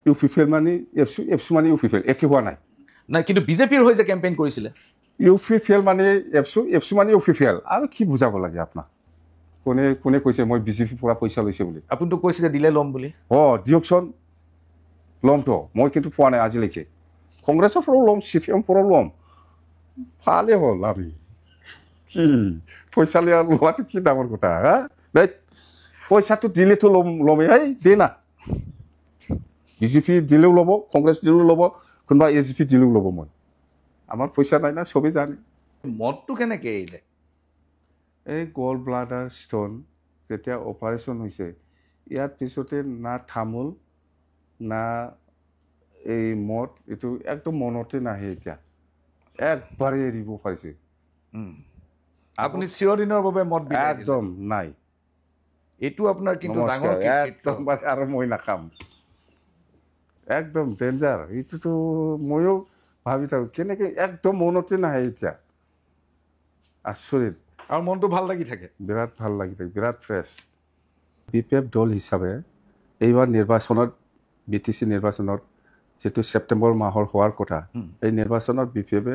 UPPL মানে এফচু মানে UPPL একে হোৱা নাই নাই কিন্তু বিজেপিৰ হৈ যে কেম্পেইন কৰিছিলে ইউপিপিএল মানে এফচু মানে ইউপিপিএল আৰু কি বুজাব লাগে আপোনাক কোনে কোনে কৈছে মই বিজেপিৰ পৰা পইচা লৈছে বুলি আপুনিতো কৈছিলে দিলে ল'ম বুলি দিয়কচোন ল'মতো মই কিন্তু পোৱা নাই আজিলৈকে কংগ্ৰেছৰ পৰাও ল'ম CPM পৰাও ল'ম ভালে হ'ল আমি কি পইচা লোৱাটো কি ডাঙৰ কথা হা দেই পইচাটো দিলেতো ল'মেই এই দে না বিজেপি দিলেও ল'ব কংগ্ৰেছ দিলেও ল'ব কোনোবা AGP দিলেও ল'ব মই আমাৰ পইচা নাই না চবেই জানে মদটো কেনেকৈ এৰিলে এই গল্ড ব্লাডাৰ ষ্ট'ন যেতিয়া অপাৰেশ্যন হৈছে ইয়াৰ পিছতে না তামোল না এই মদ এইটো একদম মনতে নাহে এতিয়া একবাৰে এৰিব পাৰিছে আপুনি চিৰদিনৰ বাবে মদ একদম নাই এইটো আপোনাৰ কিন্তু ডাঙৰ একদম আৰু মই নাখাম একদম ডেঞ্জাৰ এইটোতো ময়ো ভাবি থাকোঁ কেনেকৈ একদম মনতে নাহে এতিয়া আচৰিত আৰু মনটো ভাল লাগি থাকে বিৰাট ভাল লাগি থাকে বিৰাট ফ্ৰেছ BPF দল হিচাপে এইবাৰ নিৰ্বাচনত BTC নিৰ্বাচনত যেটো সেপ্টেম্বৰ মাহৰ হোৱাৰ কথা এই নিৰ্বাচনত BPF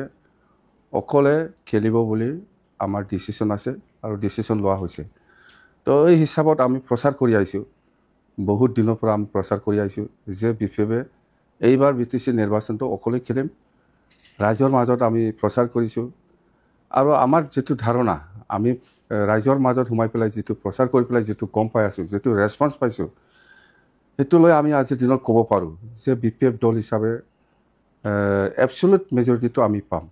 অকলে খেলিব বুলি আমাৰ ডিসিশন আছে আৰু ডিসিশন লোৱা হৈছে তো এই হিচাপত আমি প্ৰচাৰ কৰি আইছো বহুত দিনৰ পৰা আমি প্ৰচাৰ কৰি আইছো যে BPF এইবাৰ BTC নিৰ্বাচনটো অকলে খেলিম ৰাজ্যৰ মাজত আমি প্ৰচাৰ কৰিছো আৰু আমাৰ যেটো ধাৰণা আমি ৰাজ্যৰ মাজত সোমাই পেলাই যেটো প্ৰচাৰ কৰি পেলাই যেটো গম পাই আছো যেটো ৰেসপন্স পাইছো হেতু লৈ আমি আজি দিনত ক'ব পাৰো যে BPF দল হিচাপে এবসলিউট মেজৰিটিটো আমি পাম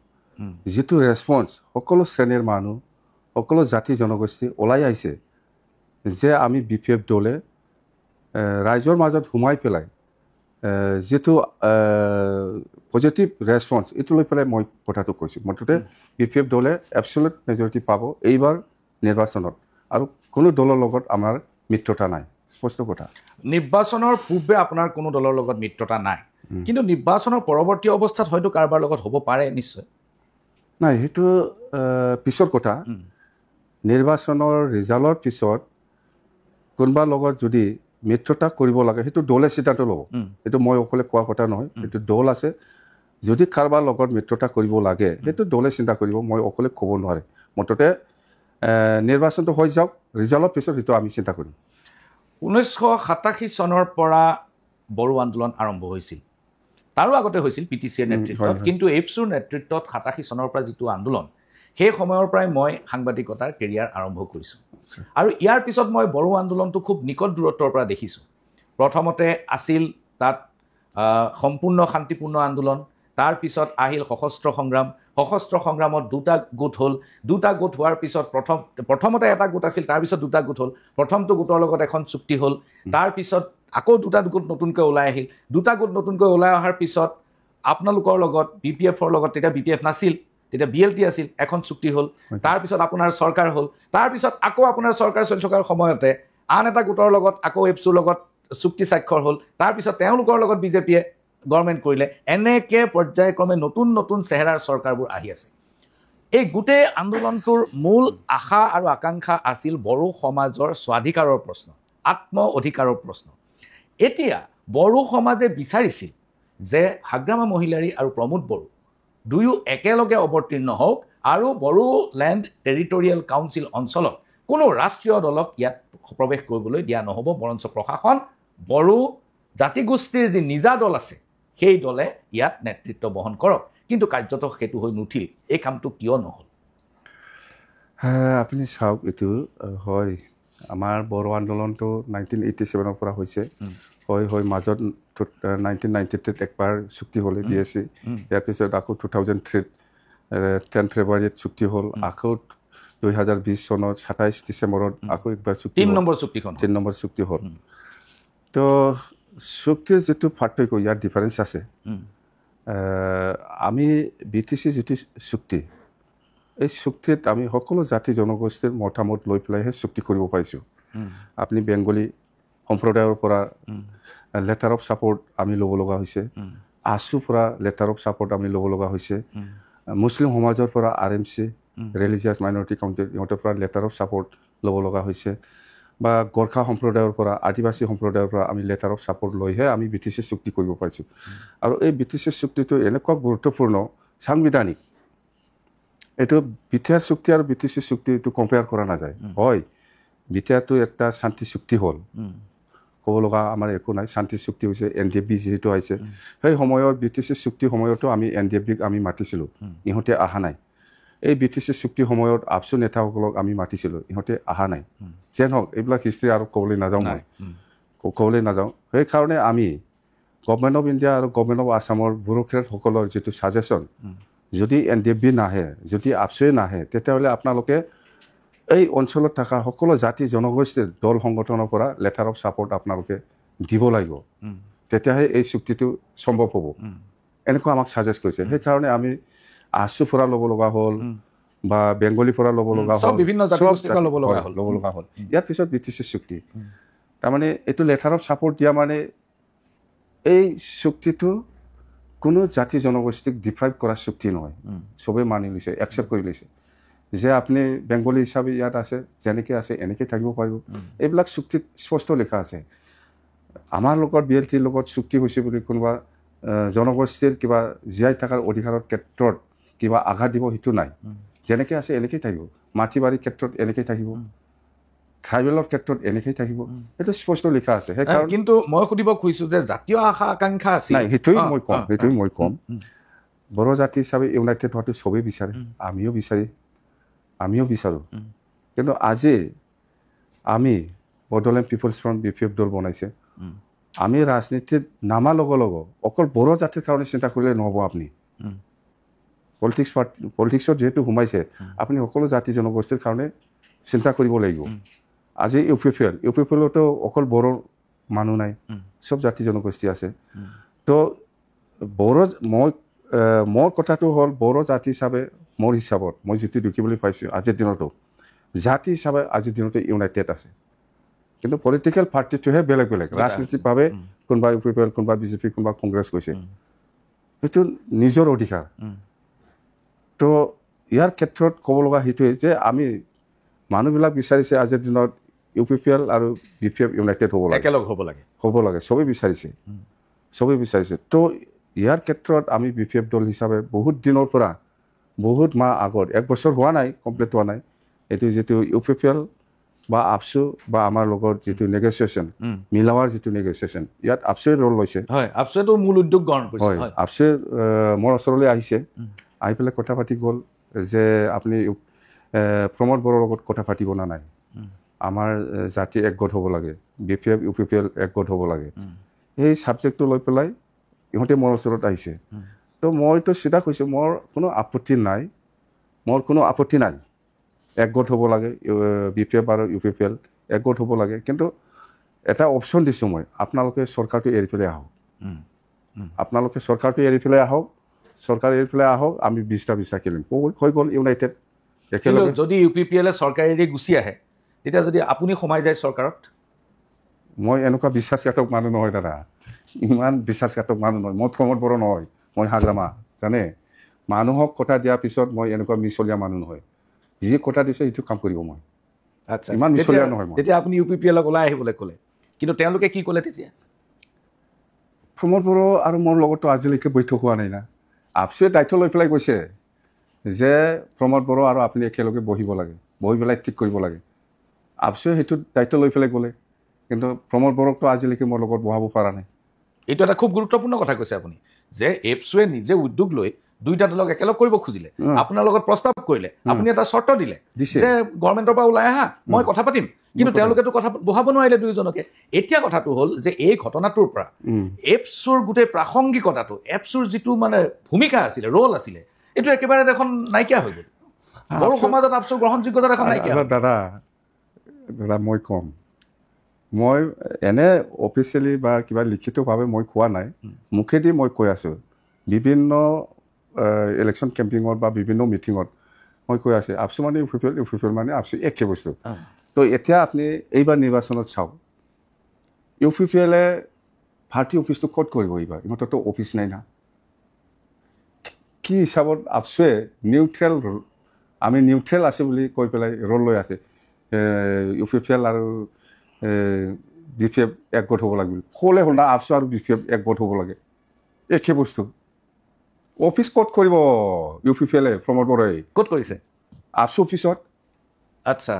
যেটো ৰেসপন্স সকলো শ্ৰেণীৰ মানুহ সকলো জাতি জনগোষ্ঠী ওলাই আইছে যে আমি BPF দলে ৰাজ্যৰ মাজত সোমাই পেলাই যেটো পজিটিভ ৰেসপন্স এটো লৈ পেলাই মই কথাটো কৈছো মততে BPF দলে এবসলিউট মেজৰিটি পাব এইবাৰ নিৰ্বাচনত আৰু কোনো দলৰ লগত আমাৰ মিত্ৰতা নাই স্পষ্ট কথা নিৰ্বাচনৰ পূৰ্বে আপোনাৰ কোনো দলৰ লগত মিত্ৰতা নাই কিন্তু নিৰ্বাচনৰ পৰৱৰ্তী অৱস্থাত হয়তো কাৰবাৰ লগত হ'ব পাৰে নিশ্চয় নাই হেতু পিছৰ কথা নিৰ্বাচনৰ ৰিজাল্টৰ পিছত কোনবা লগত যদি মিত্ৰতা কৰিব লাগে হেতু দলে সিদ্ধান্ত ল'ব হেতু মই অকলে কোৱা কথা নহয় হেতু দল আছে যদি কাৰবাৰ লগত মিত্ৰতা কৰিব লাগে হেতু দলে চিন্তা কৰিব মই অকলে ক'ব নোৱাৰে মততে নিৰ্বাচনটো হৈ যাওক ৰিজাল্টৰ পিছত হেতু আমি চিন্তা কৰিম 1987 চনৰ পৰা বড়ো আন্দোলন আৰম্ভ হৈছিল তাৰো আগতে হৈছিল PTCৰ নেতৃত্বত কিন্তু এফচুৰ নেতৃত্বত 87 চনৰ পৰা যেটো আন্দোলন সেই সময়ৰ পৰাই মই সাংবাদিকতাৰ কেৰিয়াৰ আৰম্ভ কৰিছো আৰু ইয়াৰ পিছত মই বড়ো আন্দোলনটো খুব নিকট দূৰত্বৰ পৰা দেখিছো প্ৰথমতে আছিল তাত সম্পূৰ্ণ শান্তিপূৰ্ণ আন্দোলন তাৰ পিছত আহিল সশস্ত্ৰ সংগ্ৰামত দুটা গোট হল দুটা গোট হোৱাৰ পিছত প্ৰথমতে এটা গোট আছিল তাৰ পিছত দুটা গোট হল প্ৰথমটো গোটৰ লগত এখন চুক্তি হল তাৰ পিছত আকৌ দুটা গোট নতুনকৈ ওলাই আহিল দুটা গোট নতুনকৈ ওলাই অহাৰ পিছত আপোনালোকৰ লগত BPFৰ লগত তেতিয়া BPF নাছিল তেতিয়া BLT আছিল এখন চুক্তি হল তাৰ পিছত আপোনাৰ চৰকাৰ হল তাৰ পিছত আকৌ আপোনাৰ চৰকাৰ চলি থকাৰ সময়তে আন এটা গোটৰ লগত আকৌ এফচুৰ লগত চুক্তি স্বাক্ষৰ হল তাৰ পিছত তেওঁলোকৰ লগত বিজেপিয়ে গভৰ্ণমেণ্ট কৰিলে এনেকে পৰ্যায়ক্ৰমে নতুন নতুন চেহেৰাৰ চৰকাৰবোৰ আহি আছে এই গোটেই আন্দোলনটোৰ মূল আশা আৰু আকাংক্ষা আছিল বড়ো সমাজৰ স্বাধিকাৰৰ প্ৰশ্ন আত্ম অধিকাৰৰ প্ৰশ্ন এতিয়া বড়ো সমাজে বিচাৰিছিল যে হাগ্ৰামা মহিলাৰী আৰু প্ৰমোদ বড়ো দুয়ো একেলগে অৱতীৰ্ণ হওক আৰু বড়ো ল্যান্ড টেৰিটৰিয়েল কাউন্সিল অঞ্চলত কোনো ৰাষ্ট্ৰীয় দলক ইয়াত প্ৰৱেশ কৰিবলৈ দিয়া নহব বৰঞ্চ প্ৰশাসন বড়ো জাতিগোষ্ঠীৰ যি নিজা দল আছে সেই দলে ইয়াত নেতৃত্ব বহন কৰক কিন্তু কাৰ্যত হেতু হৈ নুঠিল এই কামটো কিয় নহল আপুনি চাওক এটো হয় আমাৰ বড়ো আন্দোলনটো 1987 পৰা হৈছে হয় মাজত 1993 একবাৰ চুক্তি হল DSC ইয়াৰ পিছত আকৌ 2003 10 ফেব্ৰুৱাৰীত চুক্তি হল আকৌ 2020 চনত 27 ডিসেম্বৰত আকৌ একবাৰ চুক্তি 3 নম্বৰ চুক্তি হল তো চুক্তিৰ যেটো পাৰ্থক্য ইয়াৰ ডিফাৰেন্স আছে আমি BTC যেটো চুক্তি এই চুক্তিত আমি সকলো জাতি জনগোষ্ঠীৰ মতামত লৈ পেলাই হে চুক্তি কৰিব পাইছো আপুনি বেংগলী সম্প্ৰদায়ৰ পৰা লেটাৰ অফ সাপোৰ্ট আমি ল'ব লগা হৈছে আসু পৰা লেটাৰ অফ সাপোৰ্ট আমি ল'ব লগা হৈছে মুছলিম সমাজৰ পৰা RMC ৰিলিজিয়াছ মাইনৰিটি কাউন্সিল ইহঁতৰ পৰা লেটাৰ অফ সাপোৰ্ট ল'ব লগা হৈছে বা গোৰ্খা সম্প্ৰদায়ৰ পৰা আদিবাসী সম্প্ৰদায়ৰ পৰা আমি লেটাৰ অফ ছাপৰ্ট লৈহে আমি BTC চুক্তি কৰিব পাৰিছোঁ আৰু এই BTC চুক্তিটো এনেকুৱা গুৰুত্বপূৰ্ণ সাংবিধানিক এইটো BTR চুক্তি আৰু BTC চুক্তি এইটো কম্পেয়াৰ কৰা নাযায় হয় BTRটো এটা শান্তি চুক্তি হ'ল ক'ব লগা আমাৰ একো নাই শান্তি চুক্তি হৈছে NDFB যেহেতু আহিছে সেই সময়ত BTC চুক্তি সময়তো আমি NDFBক আমি মাতিছিলোঁ ইহঁতে অহা নাই এই BTC চুক্তি সময়ত আপচু নেতাসকলক আমি মাতিছিলোঁ ইহঁতে অহা নাই যেন হওক এইবিলাক হিষ্ট্ৰী আৰু ক'বলৈ নাযাওঁ মই ক'বলৈ নাযাওঁ সেইকাৰণে আমি গভৰ্ণমেণ্ট অফ ইণ্ডিয়া আৰু গভৰ্ণমেণ্ট অফ আছামৰ ব্যুৰ'ক্ৰেটসকলৰ যিটো ছাজেশ্যন যদি NDFB নাহে যদি আপচুৱে নাহে তেতিয়াহ'লে আপোনালোকে এই অঞ্চলত থকা সকলো জাতি জনগোষ্ঠীৰ দল সংগঠনৰ পৰা লেটাৰ অফ ছাপৰ্ট আপোনালোকে দিব লাগিব তেতিয়াহে এই চুক্তিটো সম্ভৱ হ'ব এনেকুৱা আমাক ছাজেষ্ট কৰিছে সেইকাৰণে আমি আছুৰ পৰা ল'ব লগা হ'ল বা বেংগলীৰ পৰা ল'ব লগা হ'ল বিভিন্ন জাতিগোষ্ঠীৰ পৰা ল'ব লগা হ'ল ইয়াৰ পিছত BTC চুক্তি তাৰমানে এইটো লেটাৰ অফ ছাপৰ্ট দিয়া মানে এই চুক্তিটো কোনো জাতি জনগোষ্ঠীক ডিপ্ৰাইভ কৰা চুক্তি নহয় চবেই মানি লৈছে একচেপ্ট কৰি লৈছে যে আপুনি বেংগলী হিচাপে ইয়াত আছে যেনেকৈ আছে এনেকৈ থাকিব পাৰিব এইবিলাক চুক্তিত স্পষ্ট লিখা আছে আমাৰ লগত BLTৰ লগত চুক্তি হৈছে বুলি কোনোবা জনগোষ্ঠীৰ কিবা জীয়াই থকাৰ অধিকাৰৰ ক্ষেত্ৰত কিবা আঘাত দিব সেইটো নাই যেনেকৈ আছে এনেকৈ থাকিব মাটি বাৰীৰ ক্ষেত্ৰত এনেকৈ থাকিব ট্ৰাইবেলৰ ক্ষেত্ৰত এনেকৈ থাকিব সেইটো স্পষ্ট লিখা আছে সেইকাৰণে কিন্তু মই সুধিব খুজিছোঁ যে জাতীয় আশা আকাংক্ষা আছে নাই সেইটোৱে মই ক'ম বড়ো জাতি হিচাপে ইউনাইটেড হোৱাটো চবেই বিচাৰে আমিও বিচাৰোঁ কিন্তু আজি আমি বড়োলেণ্ড পিপলছ ফ্ৰণ্ট BPF দল বনাইছে আমি ৰাজনীতিত নামাৰ লগে লগে অকল বড়ো জাতিৰ কাৰণে চিন্তা কৰিলে নহ'ব আপুনি পলিটিক্সত যেহেতু সোমাইছে আপুনি সকলো জাতি জনগোষ্ঠীৰ কাৰণে চিন্তা কৰিব লাগিব আজি UPPLতো অকল বড়ো মানুহ নাই চব জাতি জনগোষ্ঠী আছে তো বড়ো মোৰ কথাটো হ'ল বড়ো জাতি হিচাপে মোৰ হিচাপত মই যিটো দেখিবলৈ পাইছোঁ আজিৰ দিনতো জাতি হিচাপে আজিৰ দিনতো ইউনাইটেড আছে কিন্তু পলিটিকেল পাৰ্টিটোহে বেলেগ বেলেগ ৰাজনীতিকভাৱে কোনোবা UPPL কোনোবা BJP কোনোবা কংগ্ৰেছ কৈছে সেইটো নিজৰ অধিকাৰ তো ইয়াৰ ক্ষেত্ৰত ক'ব লগা সেইটোৱে যে আমি মানুহবিলাক বিচাৰিছে আজিৰ দিনত UPPL আৰু BPF ইউনাইটেড হ'ব লাগে একেলগ হ'ব লাগে চবেই বিচাৰিছে তো ইয়াৰ ক্ষেত্ৰত আমি BPF দল হিচাপে বহুত দিনৰ পৰা বহুত মাহ আগত 1 বছৰ হোৱা নাই কমপ্লিট হোৱা নাই এইটো যিটো UPPL বা আপচু বা আমাৰ লগত যিটো নেগচিয়েশ্যন মিলাৱাৰ যিটো নেগচিয়েশ্যন ইয়াত আপচুৱে ৰ'ল লৈছে আপচুৱেতো মূল উদ্যোগ গ্ৰহণ কৰিছে আপচুৱে মোৰ ওচৰলৈ আহিছে আহি পেলাই কথা পাতি গ'ল যে আপুনি প্ৰমোদ বড়োৰ লগত কথা পাতিব না নাই আমাৰ জাতি একগোট হ'ব লাগে BPF UPPL একগোট হ'ব লাগে এই ছাবজেক্টটো লৈ পেলাই ইহঁতে মোৰ ওচৰত আহিছে তো মইতো চিধা কৈছোঁ মোৰ কোনো আপত্তি নাই একগোট হ'ব লাগে BPF আৰু UPPL একগোট হ'ব লাগে কিন্তু এটা অপশ্যন দিছোঁ মই আপোনালোকে চৰকাৰটো এৰি পেলাই আহক আমি 20টা খেলিম হৈ গ'ল ইউনাইটেড একেলগে যদি UPPL চৰকাৰ এৰি গুচি আহে তেতিয়া যদি আপুনি সোমাই যায় চৰকাৰত মই এনেকুৱা বিশ্বাসঘাতক মানুহ নহয় দাদা ইমান বিশ্বাসঘাতক মানুহ নহয় মই প্ৰমোদ বড়ো নহয় মই হাগ্ৰামা জানে মানুহক কথা দিয়াৰ পিছত মই এনেকুৱা মিছলীয়া মানুহ নহয় যি কথা দিছে সেইটো কাম কৰিব মই ইমান মিছলীয়া নহয় মই তেতিয়া আপুনি UPPLক ওলাই আহিবলৈ ক'লে কিন্তু তেওঁলোকে কি ক'লে তেতিয়া প্ৰমোদ বড়ো আৰু মোৰ লগতো আজিলৈকে বৈঠক হোৱা নাই না আপচুৱে দায়িত্ব লৈ পেলাই কৈছে যে প্ৰমোদ বড়ো আৰু আপুনি একেলগে বহি পেলাই ঠিক কৰিব লাগে আপচুৱে সেইটো দায়িত্ব লৈ পেলাই গ'লে কিন্তু প্ৰমোদ বড়োকতো আজিলৈকে মোৰ লগত বহাব পৰা নাই এইটো এটা খুব গুৰুত্বপূৰ্ণ কথা কৈছে আপুনি যে এপছুৱে নিজে উদ্যোগ লৈ দুইটা দলক একেলগ কৰিব খুজিলে আপোনাৰ লগত প্ৰস্তাৱ কৰিলে আপুনি এটা চৰ্ত দিলে যে গভৰ্ণমেণ্টৰ পৰা ওলাই আহা মই কথা পাতিম কিন্তু তেওঁলোকেতো কথা বহাব নোৱাৰিলে দুয়োজনকে এতিয়া কথাটো হ'ল যে এই ঘটনাটোৰ পৰা এপছুৰ গোটেই প্ৰাসংগিকতাটো এপছুৰ যিটো মানে ভূমিকা আছিলে ৰ'ল আছিলে এইটো একেবাৰে দেখোন নাইকিয়া হৈ গ'ল বড়ো সমাজত আপছুৰ গ্ৰহণযোগ্যতা দেখোন নাইকিয়া দাদা মই ক'ম মই এনে অফিচিয়েলি বা কিবা লিখিতভাৱে মই কোৱা নাই মুখেদি মই কৈ আছোঁ বিভিন্ন ইলেকশ্যন কেম্পিঙত বা বিভিন্ন মিটিঙত মই কৈ আছোঁ আপচু মানে UPPL মানে আপচু একে বস্তু তো এতিয়া আপুনি এইবাৰ নিৰ্বাচনত চাওক UPPLে পাৰ্টি অফিচটো ক'ত কৰিব এইবাৰ ইহঁতৰতো অফিচ নাই না কি হিচাপত আপচুৱে নিউট্ৰেল আছে বুলি কৈ পেলাই ৰ'ল লৈ আছে UPPL আৰু BPF একগোট হ'ব লাগিব ক'লে হ'ল না আপচু আৰু BPF একগোট হ'ব লাগে একে বস্তু অফিচ ক'ত কৰিব UPPL প্ৰমোদ বৰাই ক'ত কৰিছে আপচু অফিচত আচ্ছা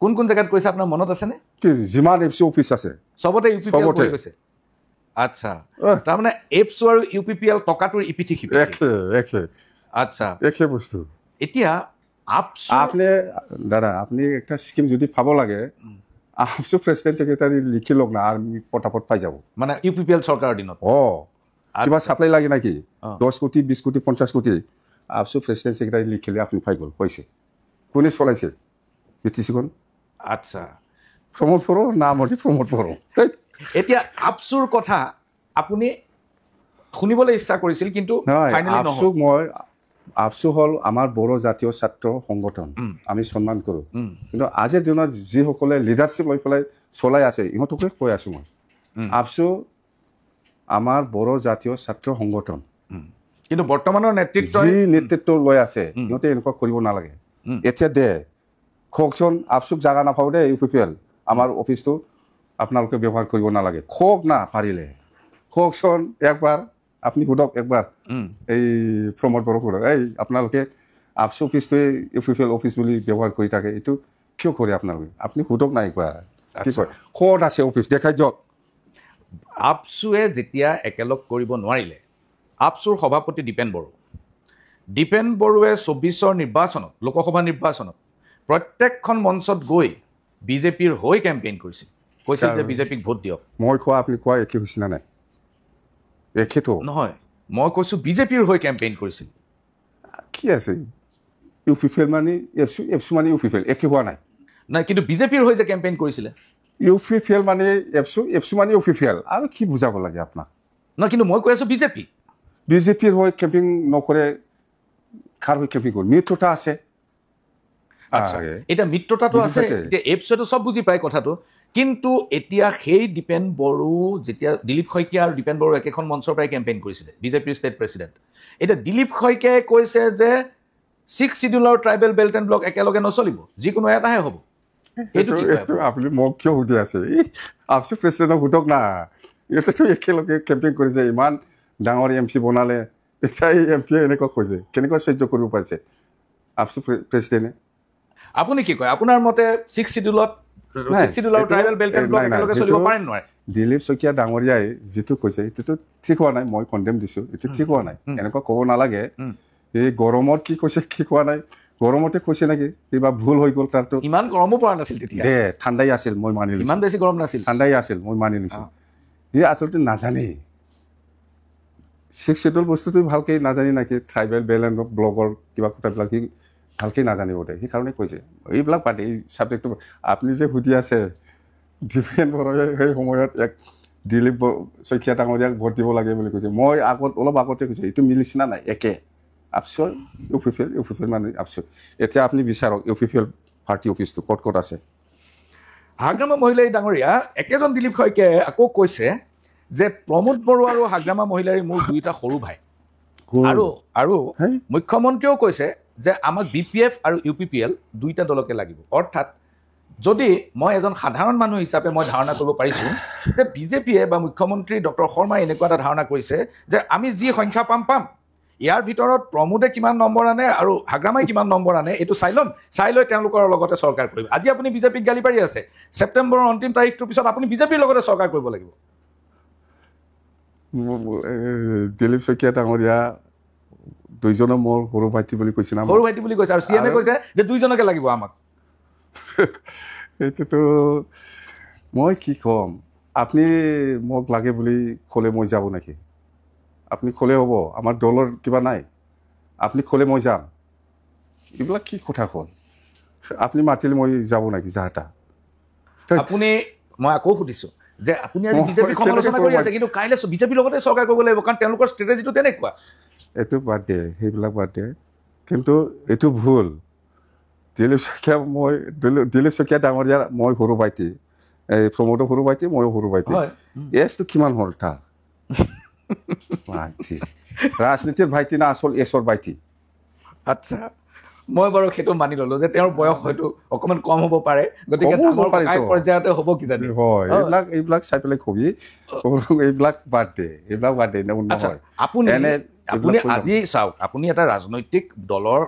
কোন কোন জেগাত কৰিছে আপোনাৰ মনত আছেনে কি যিমান এফচি অফিচ আছে চবতে UPPL কৰি গৈছে আচ্ছা তাৰমানে এফচু আৰু UPPL টকাটোৰ ইপিঠি একে একে আচ্ছা একে বস্তু এতিয়া আপচু আপনি দাদা আপনি একটা স্কিম যদি পাব লাগে আপচু প্রেসিডেন্ট সেক্রেটারি লিখি লওক না আমি পটাপট পাই যাব মানে UPPL চৰকাৰৰ দিনত কিবা সাপ্লাই লাগে নাকি 10 কোটি 20 কোটি 50 কোটি আপচু প্রেসিডেন্ট সেক্রেটারি লিখিলে আপনি পাই গল পয়সা কোনে চলাইছে বিটিসিখন আচ্ছা প্রমোট করো না মতে প্রমোট করো এতিয়া আপচুৰ কথা আপুনি শুনিবলৈ ইচ্ছা কৰিছিল কিন্তু ফাইনালি আপচু মই আপচু হল আমাৰ বড়ো জাতীয় ছাত্ৰ সংগঠন আমি সন্মান কৰোঁ কিন্তু আজিৰ দিনত যিসকলে লিডাৰশ্বিপ লৈ পেলাই চলাই আছে ইহঁতকে কৈ আছো মই আপচু আমাৰ বড়ো জাতীয় ছাত্ৰ সংগঠন কিন্তু বৰ্তমানৰ নেতৃত্ব যি নেতৃত্ব লৈ আছে ইহঁতে এনেকুৱা কৰিব নালাগে এতিয়া দে খকচোন আপচুক জাগা নাপাব দে UPPL আমাৰ অফিচটো আপোনালোকে ব্যৱহাৰ কৰিব নালাগে খক না পাৰিলে খকচোন একবাৰ আপনি সুধক একবাৰ এই প্ৰমোদ বড়োক সুধক এই আপোনালোকে আপচু অফিচটোৱে UPPL অফিচ বুলি ব্যৱহাৰ কৰি থাকে এইটো কিয় কৰে আপোনালোকে আপুনি সুধক না একবাৰ কি কয় ক'ত আছে অফিচ দেখাই দিয়ক আপচুৱে যেতিয়া একেলগ কৰিব নোৱাৰিলে আপচুৰ সভাপতি দীপেন বড়োৱে 24ৰ নিৰ্বাচনত লোকসভা নিৰ্বাচনত প্ৰত্যেকখন মঞ্চত গৈ বিজেপিৰ হৈ কেম্পেইন কৰিছিল কৈছিল যে বিজেপিক ভোট দিয়ক মই কোৱা আপুনি কোৱা একে হৈছে না নাই একেতো নহয় মই কৈছোঁ বিজেপিৰ হৈ কেম্পেইন কৰিছিল কি আছে UPPL মানে এফচু মানে UPPL একে হোৱা নাই নাই কিন্তু বিজেপিৰ হৈ যে কেম্পেইন কৰিছিলে UPPL মানে এফচু মানে UPPL আৰু কি বুজাব লাগে আপোনাক নহয় কিন্তু মই কৈ আছোঁ বিজেপিৰ হৈ কেম্পেইন নকৰে কাৰ হৈ কেম্পেইন কৰে মিত্ৰতা আছে এতিয়া মিত্ৰতাটো আছে এতিয়া এফচুৱেতো চব বুজি পায় কথাটো কিন্তু এতিয়া সেই দীপেন বড়ো যেতিয়া দিলীপ শইকীয়া আৰু দীপেন বড়ো একেখন মঞ্চৰ পৰাই কেম্পেইন কৰিছিলে বিজেপিৰ ষ্টেট প্ৰেচিডেণ্ট এতিয়া দিলীপ শইকীয়াই কৈছে যে 6 শিডিউলৰ ট্ৰাইবেল বেল্ট এণ্ড ব্লক একেলগে নচলিব যিকোনো এটাহে হ'ব এইটো আপুনি মোক কিয় সুধি আছে আপচু প্ৰেচিডেণ্টক সুধক না ইহঁতেতো একেলগে কেম্পেইন কৰিছে ইমান ডাঙৰ MP বনালে এতিয়া এই MP এনেকুৱা কৈছে কেনেকৈ সহ্য কৰিব পাৰিছে আপচু প্ৰেচিডেণ্টে আপুনি কি কয় আপোনাৰ মতে 6 শিডিউলৰ ট্ৰাইবেল বেল্ট এণ্ড ব্লক একেলগে চলিব পাৰে নোৱাৰে দিলীপ শইকীয়া ডাঙৰীয়াই যিটো কৈছে এইটোতো ঠিক হোৱা নাই মই কণ্ডেম দিছোঁ এইটো ঠিক হোৱা নাই এনেকুৱা ক'ব নালাগে এই গৰমত কি কৈছে ঠিক হোৱা নাই গৰমতে কৈছে নেকি কিবা ভুল হৈ গ'ল তাৰতো ইমান গৰমো পৰা নাছিল তেতিয়া ঠাণ্ডাই আছিল মই মানি লৈছোঁ ইমান বেছি গৰম নাছিল ঠাণ্ডাই আছিল মই মানি লৈছোঁ সি আচলতে নাজানেই 6 শিডিউল বস্তুটো ভালকৈ নাজানি নেকি ট্ৰাইবেল বেল্ট এণ্ড ব্লকৰ কিবা কথাবিলাক সি ভালকৈ নাজানিব দে সেইকাৰণে কৈছে এইবিলাক বাদে এই ছাবজেক্টটো আপুনি যে সুধি আছে দীপেন বড়োৱে সেই সময়ত এক দিলীপ শইকীয়া ডাঙৰীয়াক ভোট দিব লাগে বুলি কৈছে মই অলপ আগতে কৈছে এইটো মিলিছে না নাই একে আপচু UPPL মানে আপচু এতিয়া আপুনি বিচাৰক UPPL পাৰ্টি অফিচটো ক'ত আছে হাগ্ৰামা মহিলাই ডাঙৰীয়া একেজন দিলীপ শইকীয়াই আকৌ কৈছে যে প্ৰমোদ বড়ো আৰু হাগ্ৰামা মহিলাৰী মোৰ দুইটা সৰু ভাই আৰু মুখ্যমন্ত্ৰীয়েও কৈছে যে আমাক BPF আৰু UPPL দুইটা দলকে লাগিব অৰ্থাৎ যদি মই এজন সাধাৰণ মানুহ হিচাপে মই ধাৰণা কৰিব পাৰিছোঁ যে বিজেপিয়ে বা মুখ্যমন্ত্ৰী ডক্টৰ শৰ্মাই এনেকুৱা এটা ধাৰণা কৰিছে যে আমি যি সংখ্যা পাম ইয়াৰ ভিতৰত প্ৰমোদে কিমান নম্বৰ আনে আৰু হাগ্ৰামাই কিমান নম্বৰ আনে এইটো চাই লৈ তেওঁলোকৰ লগতে চৰকাৰ কৰিব আজি আপুনি বিজেপিক গালি পাৰি আছে ছেপ্টেম্বৰৰ অন্তিম তাৰিখটোৰ পিছত আপুনি বিজেপিৰ লগতে চৰকাৰ কৰিব লাগিব দিলীপ শইকীয়া ডাঙৰীয়া দুইজনে মোৰ সৰু ভাইটি বুলি কৈছে না সৰু ভাইটি বুলি কৈছে আৰু CM কৈছে যে দুইজনকে লাগিব আমাক এইটোতো মই কি ক'ম আপুনি মোক লাগে বুলি ক'লে মই যাব নেকি আপুনি ক'লে হ'ব আমাৰ দলৰ কিবা নাই আপুনি ক'লে মই যাম এইবিলাক কি কথা কয় আপুনি মাতিলে মই যাব নেকি যাহা আপুনি মই আকৌ সুধিছোঁ যে আপুনি আজি বিজেপিক সমালোচনা কৰি আছে কিন্তু কাইলৈ বিজেপিৰ লগতে চৰকাৰ কৰিব লাগিব কাৰণ তেওঁলোকৰ ষ্ট্ৰেটেজিটো তেনেকুৱা এইটো বাদ দে সেইবিলাক বাদ দে কিন্তু এইটো ভুল দিলীপ শইকীয়া ডাঙৰীয়াৰ মই সৰু ভাইটি এই প্ৰমোদৰ সৰু ভাইটি ময়ো সৰু ভাইটি এজটো কিমান হ'ল তাৰ ভাইটি ৰাজনীতিৰ ভাইটি না আচল এছৰ ভাইটি আচ্ছা মই বাৰু সেইটো মানি ল'লোঁ যে তেওঁৰ বয়স হয়তো অকণমান কম হ'ব পাৰে, গতিকে পৰ্যায়তে হ'ব কিজানি। হয়, এইবিলাক চাই পেলাই কবি, এইবিলাক বাদ দে নহয়। আপুনি আজি চাওক, আপুনি এটা ৰাজনৈতিক দলৰ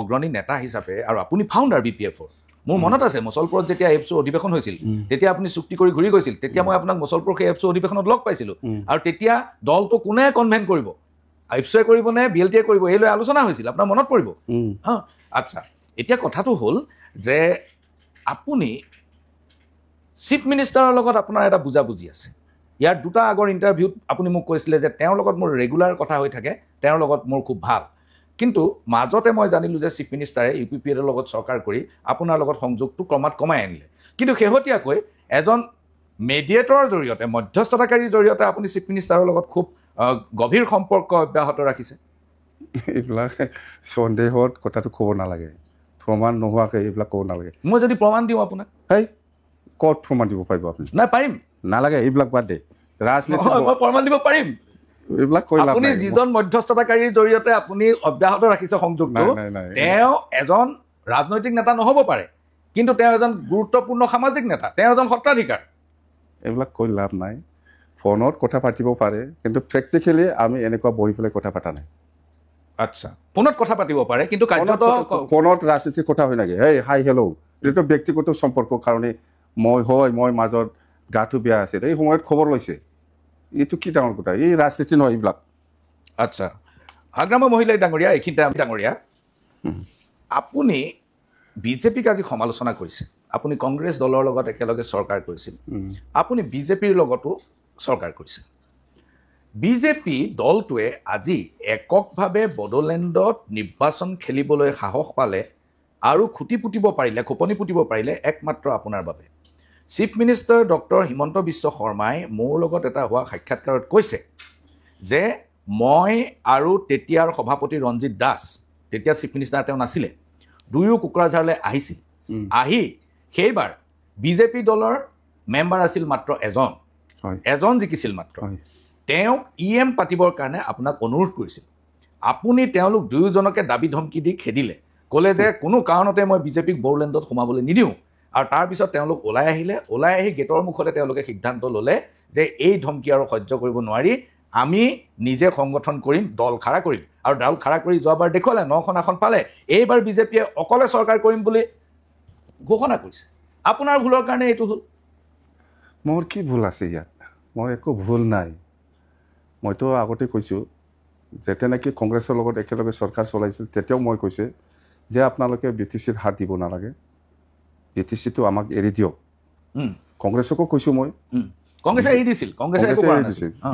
অগ্ৰণী নেতা হিচাপে আৰু আপুনি ফাউণ্ডাৰ BPF-ৰ। মোৰ মনত আছে মছলপুৰত যেতিয়া এপছৰ অধিৱেশন হৈছিল, তেতিয়া আপুনি চুক্তি কৰি ঘূৰি গৈছিল, তেতিয়া মই আপোনাক মছলপুৰ সেই এপছৰ অধিৱেশনত লগ পাইছিলোঁ। আৰু তেতিয়া দলটো কোনে কনভেন্ট কৰিব, এপছয়ে কৰিব নে BLT-য়ে কৰিব, এই লৈ আলোচনা হৈছিল, আপোনাৰ মনত পৰিব। আচ্ছা, এতিয়া কথাটো হ'ল যে আপুনি চিফ মিনিষ্টাৰৰ লগত আপোনাৰ এটা বুজাবুজি আছে। ইয়াৰ দুটা আগৰ ইণ্টাৰভিউত আপুনি মোক কৈছিলে যে তেওঁৰ লগত মোৰ ৰেগুলাৰ কথা হৈ থাকে, তেওঁৰ লগত মোৰ খুব ভাল। কিন্তু মাজতে মই জানিলোঁ যে চিফ মিনিষ্টাৰে UPPৰ লগত চৰকাৰ কৰি আপোনাৰ লগত সংযোগটো ক্ৰমাৎ কমাই আনিলে। কিন্তু শেহতীয়াকৈ এজন মেডিয়েটৰৰ জৰিয়তে, মধ্যস্থতাকাৰীৰ জৰিয়তে আপুনি চিফ মিনিষ্টাৰৰ লগত খুব গভীৰ সম্পৰ্ক অব্যাহত ৰাখিছে। এইবিলাক সন্দেহত কথাটো ক'ব নালাগে, প্ৰমাণ নোহোৱাকৈ এইবিলাক ক'ব নালাগে। মই যদি প্ৰমাণ দিওঁ আপোনাক, হেই ক'ত প্ৰমাণ দিব পাৰিব আপুনি? নাই, পাৰিম। নালাগে, এইবিলাক বাদ দে, ৰাজনীতি মই প্ৰমাণ দিব পাৰিম। এইবিলাক কৈ লাভ নাই। আপুনি যিজন মধ্যস্থতাকাৰীৰ জৰিয়তে আপুনি অব্যাহত ৰাখিছে সংযোগটো, তেওঁ এজন ৰাজনৈতিক নেতা নহ'ব পাৰে, কিন্তু তেওঁ এজন গুৰুত্বপূৰ্ণ সামাজিক নেতা, তেওঁ এজন সত্ৰাধিকাৰ। এইবিলাক কৈ লাভ নাই। ফোনত কথা পাতিব পাৰে, কিন্তু প্ৰেক্টিকেলি আমি এনেকুৱা বহি পেলাই কথা পতা নাই। আচ্ছা, ফোনত কথা পাতিব পাৰে, কিন্তু কাৰ্যত ফোনত ৰাজনীতিৰ কথা হয় নেকি? হেই হাই হেল্ল', এইটো ব্যক্তিগত সম্পৰ্কৰ কাৰণে মই মাজত গাটো বেয়া আছিল, এই সময়ত খবৰ লৈছে, এইটো কি ডাঙৰ কথা? এই ৰাজনীতি নহয় এইবিলাক। আচ্ছা, হাগ্ৰামা মহিলাই ডাঙৰীয়া, এইখিনিতে আমি ডাঙৰীয়া, আপুনি BJPক আজি সমালোচনা কৰিছে। আপুনি কংগ্ৰেছ দলৰ লগত একেলগে চৰকাৰ কৰিছিল, আপুনি BJPৰ লগতো চৰকাৰ কৰিছে। BJP দলটোৱে আজি এককভাৱে বড়োলেণ্ডত নিৰ্বাচন খেলিবলৈ সাহস পালে আৰু খুটি পুতিব পাৰিলে, খোপনি পুতিব পাৰিলে একমাত্ৰ আপোনাৰ বাবে। Chief minister doctor Himanta Biswa শৰ্মাই মোৰ লগত এটা হোৱা সাক্ষাৎকাৰত কৈছে যে মই আৰু তেতিয়াৰ সভাপতি ৰঞ্জিত দাস, তেতিয়া চিফ মিনিষ্টাৰ তেওঁ নাছিলে, দুয়ো কোকৰাঝাৰলৈ আহিছিল। আহি সেইবাৰ BJP দলৰ মেম্বাৰ আছিল মাত্ৰ এজন জিকিছিল মাত্ৰ। তেওঁক EM পাতিবৰ কাৰণে আপোনাক অনুৰোধ কৰিছিল। আপুনি তেওঁলোক দুয়োজনকে দাবী ধমকি দি খেদিলে, ক'লে যে কোনো কাৰণতে মই BJPক বড়োলেণ্ডত সোমাবলৈ নিদিওঁ। আৰু তাৰপিছত তেওঁলোক ওলাই আহিলে, ওলাই আহি গেটৰ মুখতে তেওঁলোকে সিদ্ধান্ত ল'লে যে এই ধমকি আৰু সহ্য কৰিব নোৱাৰি, আমি নিজে সংগঠন কৰিম, দল খাৰা কৰিম। আৰু দল খাৰা কৰি যোৱাবাৰ দেখুৱালে, 9খন আসন পালে। এইবাৰ BJPয়ে অকলে চৰকাৰ কৰিম বুলি ঘোষণা কৰিছে। আপোনাৰ ভুলৰ কাৰণে এইটো হ'ল। মোৰ কি ভুল আছে ইয়াত? মোৰ একো ভুল নাই। মইতো আগতে কৈছোঁ, যেতিয়া নেকি কংগ্ৰেছৰ লগত একেলগে চৰকাৰ চলাইছিল, তেতিয়াও মই কৈছোঁ যে আপোনালোকে BTCৰ হাত দিব নালাগে, BTCটো আমাক এৰি দিয়ক। কংগ্ৰেছকো কৈছোঁ মই, কংগ্ৰেছে এৰি দিছিল,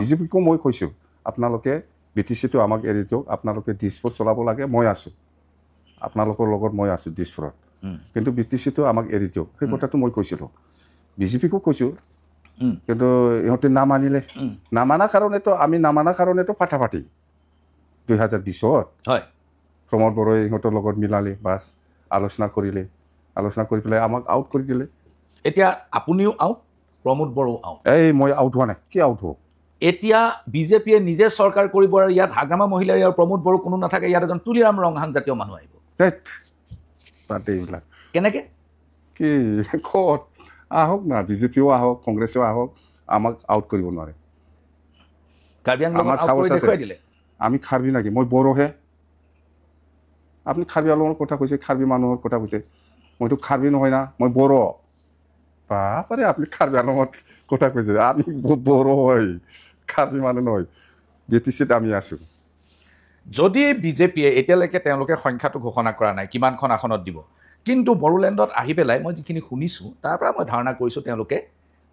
BJPকো মই কৈছোঁ আপোনালোকে BTCটো আমাক এৰি দিয়ক, আপোনালোকে দিছপুৰ চলাব লাগে, মই আছোঁ, আপোনালোকৰ লগত মই আছোঁ দিছপুৰত, কিন্তু BTCটো আমাক এৰি দিয়ক, সেই কথাটো মই কৈছিলোঁ। BJPকো কৈছোঁ, কিন্তু ইহঁতে নামানিলে। আমি নামানা কাৰণেতো ফাটাফাটি 2020-ত প্ৰমোদ বড়োই ইহঁতৰ লগত মিলালে, বাছ আলোচনা কৰিলে, আলোচনা কৰি পেলাই আমাক আউট কৰি দিলে। এতিয়া আপুনিও আউট, প্ৰমোদ বড়ো আউট। মই আউট হোৱা নাই, কি আউট হ'ব? এতিয়া BJPয়ে নিজে চৰকাৰ কৰিব আৰু ইয়াত হাগ্ৰামা মহিলাৰী আৰু প্ৰমোদ বড়ো কোনো নাথাকে, ইয়াত এজন তুলিৰাম ৰংহান জাতীয় মানুহ আহিব। তাতে এইবিলাক কেনেকৈ কি ক'ত আহক না, BJPও আহক, কংগ্ৰেছেও আহক, আমাক আউট কৰিব নোৱাৰে। আমি খাৰ্বি নেকি? মই বড়োহে। আপুনি খাৰ্বি আলমৰ কথা কৈছে, খাৰ্বি মানুহৰ কথা কৈছে, মইতো খাৰ্বি নহয় না, মই বড়ো। বাপাৰে, আপুনি খাৰ্বি আলমত কথা কৈছে, আমি বড়ো হয়, খাৰ্বি মানুহ নহয়। BTCত আমি আছোঁ। যদি BJPয়ে এতিয়ালৈকে তেওঁলোকে সংখ্যাটো ঘোষণা কৰা নাই কিমানখন আসনত দিব, কিন্তু বড়োলেণ্ডত আহি পেলাই মই যিখিনি শুনিছোঁ তাৰ পৰা মই ধাৰণা কৰিছোঁ তেওঁলোকে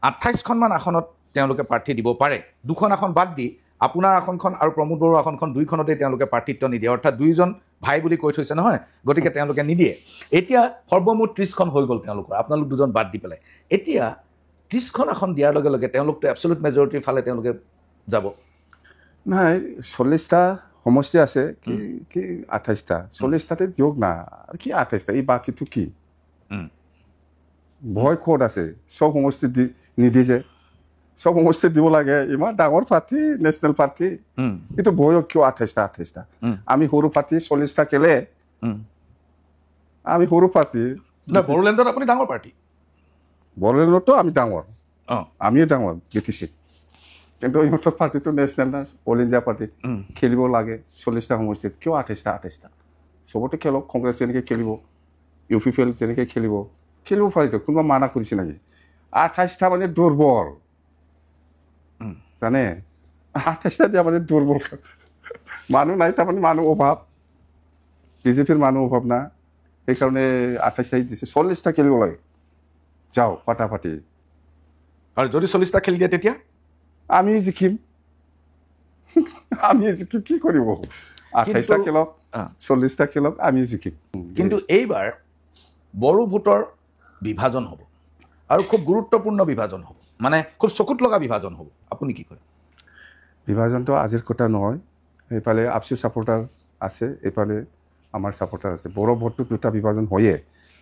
28খনমান আসনত তেওঁলোকে প্ৰাৰ্থী দিব পাৰে। 2খন আসন বাদ দি আপোনাৰ আসনখন আৰু প্ৰমোদ বড়োৰ আসনখন 2খনতেই তেওঁলোকে প্ৰাৰ্থিত্ব নিদিয়ে, অৰ্থাৎ 2জন ভাই বুলি কৈ থৈছে নহয়, গতিকে তেওঁলোকে নিদিয়ে। এতিয়া সৰ্বমুঠ 30খন হৈ গ'ল তেওঁলোকৰ, আপোনালোক 2জন বাদ দি পেলাই। এতিয়া 30খন আসন দিয়াৰ লগে লগে তেওঁলোকতো এবছলুট মেজৰিটিৰ ফালে তেওঁলোকে যাব। নাই, 40টা সমষ্টি আছে, কি 28টা, 40টাতে দিয়ক না, কি 28টা, এই বাকীটো কি ভয় ক'ত আছে? চব সমষ্টি নিদিছে, চব সমষ্টি দিব লাগে, ইমান ডাঙৰ পাৰ্টি, নেশ্যনেল পাৰ্টি, এইটো ভয় কিয় 28টা? আমি সৰু পাৰ্টি 40টা কেলে আমি সৰু পাৰ্টি বড়োলেণ্ডত আপুনি ডাঙৰ পাৰ্টি বড়োলেণ্ডতো আমি ডাঙৰ অঁ আমিও ডাঙৰ BTC কিন্তু ইহঁতৰ পাৰ্টিটো নেশ্যনেল না অল ইণ্ডিয়া পাৰ্টি খেলিব লাগে 40টা সমষ্টিত কিয় 28টা চবতে খেলক কংগ্ৰেছ যেনেকৈ খেলিব UPPL যেনেকৈ খেলিব পাৰিতো কোনোবা মানা কৰিছে নেকি 28টা মানে দুৰ্বল জানে 28টা দিয়া মানে দুৰ্বল মানুহ নাই তাৰমানে মানুহ অভাৱ বিজেপিৰ মানুহ অভাৱ না সেইকাৰণে 28টাই দিছে 40টা খেলিব লাগে যাও পাতি আৰু যদি 40টা খেলি দিয়ে তেতিয়া আমি জিকিম কি কৰিব 28টা খেলক 40টা খেলক আমি জিকিম কিন্তু এইবাৰ বড়ো ভোটৰ বিভাজন হ'ব আৰু খুব গুৰুত্বপূৰ্ণ বিভাজন হ'ব মানে খুব চকুত লগা বিভাজন হ'ব আপুনি কি কয় বিভাজনটো আজিৰ কথা নহয় এইফালে আপচু ছাপৰ্টাৰ আছে এইফালে আমাৰ ছাপৰ্টাৰ আছে বড়ো ভোটটো দুটা বিভাজন হয়ে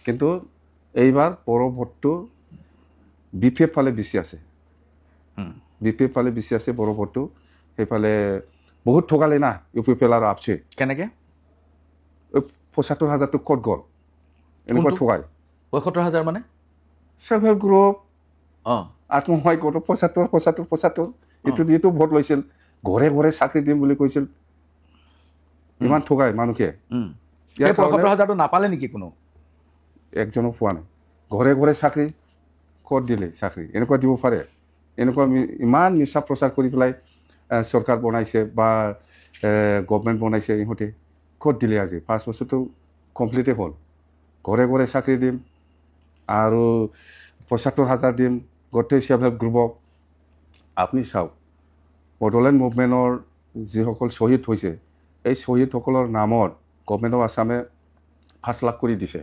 কিন্তু এইবাৰ বড়ো ভোটটো BPF ফালে বেছি আছে BPF ফালে বেছি আছে বড়ো ভোটটো সেইফালে বহুত ঠগালে না UPPL আৰু আপচুৱে কেনেকৈ ৭৫,০০০টো ক'ত গ'ল এনেকুৱা ঠগাই ৭৫,০০০ মানে চেল্ফ হেল্প গ্ৰুপ অঁ আত্মসহায়ক গোট ৭৫ এইটো যিটো ভোট লৈছিল ঘৰে ঘৰে চাকৰি দিম বুলি কৈছিল ইমান ঠগাই মানুহে ৭৫,০০০টো নাপালে নেকি কোনো একজনো পোৱা নাই ঘৰে ঘৰে চাকৰি ক'ত দিলে চাকৰি এনেকুৱা দিব পাৰে এনেকুৱা ইমান মিছা প্ৰচাৰ কৰি পেলাই চৰকাৰ বনাইছে বা গভৰ্ণমেণ্ট বনাইছে ইহঁতে ক'ত দিলে আজি 5 বছৰটো কমপ্লিটেই হ'ল ঘৰে ঘৰে চাকৰি দিম আৰু ৭৫,০০০ দিম গোটেই চেল্ফ হেল্প গ্ৰুপক আপুনি চাওক বড়োলেণ্ড মুভমেণ্টৰ যিসকল শ্বহীদ হৈছে এই শ্বহীদসকলৰ নামত গভৰ্ণমেণ্ট অফ আছামে 5 লাখ কৰি দিছে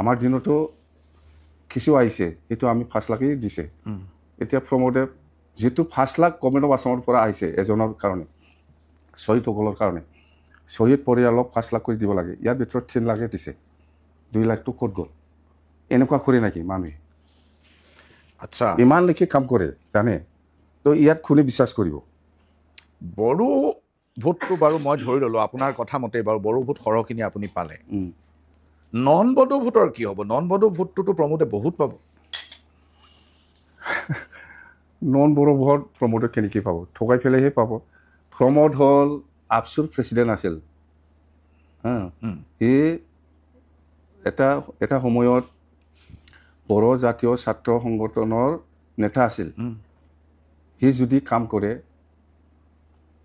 আমাৰ দিনতো কিছু আহিছে সেইটো আমি 5 লাখেই দিছে এতিয়া প্ৰমোদে যিটো 5 লাখ গভৰ্ণমেণ্ট অফ আছামৰ পৰা আহিছে এজনৰ কাৰণে শ্বহীদসকলৰ কাৰণে শ্বহীদ পৰিয়ালক 5 লাখ কৰি দিব লাগে ইয়াৰ ভিতৰত 3 লাখে দিছে 2 লাখটো ক'ত গ'ল এনেকুৱা কৰে নেকি মানুহে আচ্ছা ইমান লিখি কাম কৰে জানে তো ইয়াত কোনে বিশ্বাস কৰিব বড়ো ভোটটো বাৰু মই ধৰি ল'লোঁ আপোনাৰ কথা মতে বাৰু বড়ো ভোট সৰহখিনি আপুনি পালে নন বড়ো ভোটৰ কি হ'ব নন বড়ো ভোটটোতো প্ৰমোদে বহুত পাব নন বড়ো ভোট প্ৰমোদে কেনেকৈ পাব ঠগাই পেলাইহে পাব প্ৰমোদ হ'ল আপচুৰ প্ৰেচিডেণ্ট আছিল সি এটা সময়ত বড়ো জাতীয় ছাত্ৰ সংগঠনৰ নেতা আছিল সি যদি কাম কৰে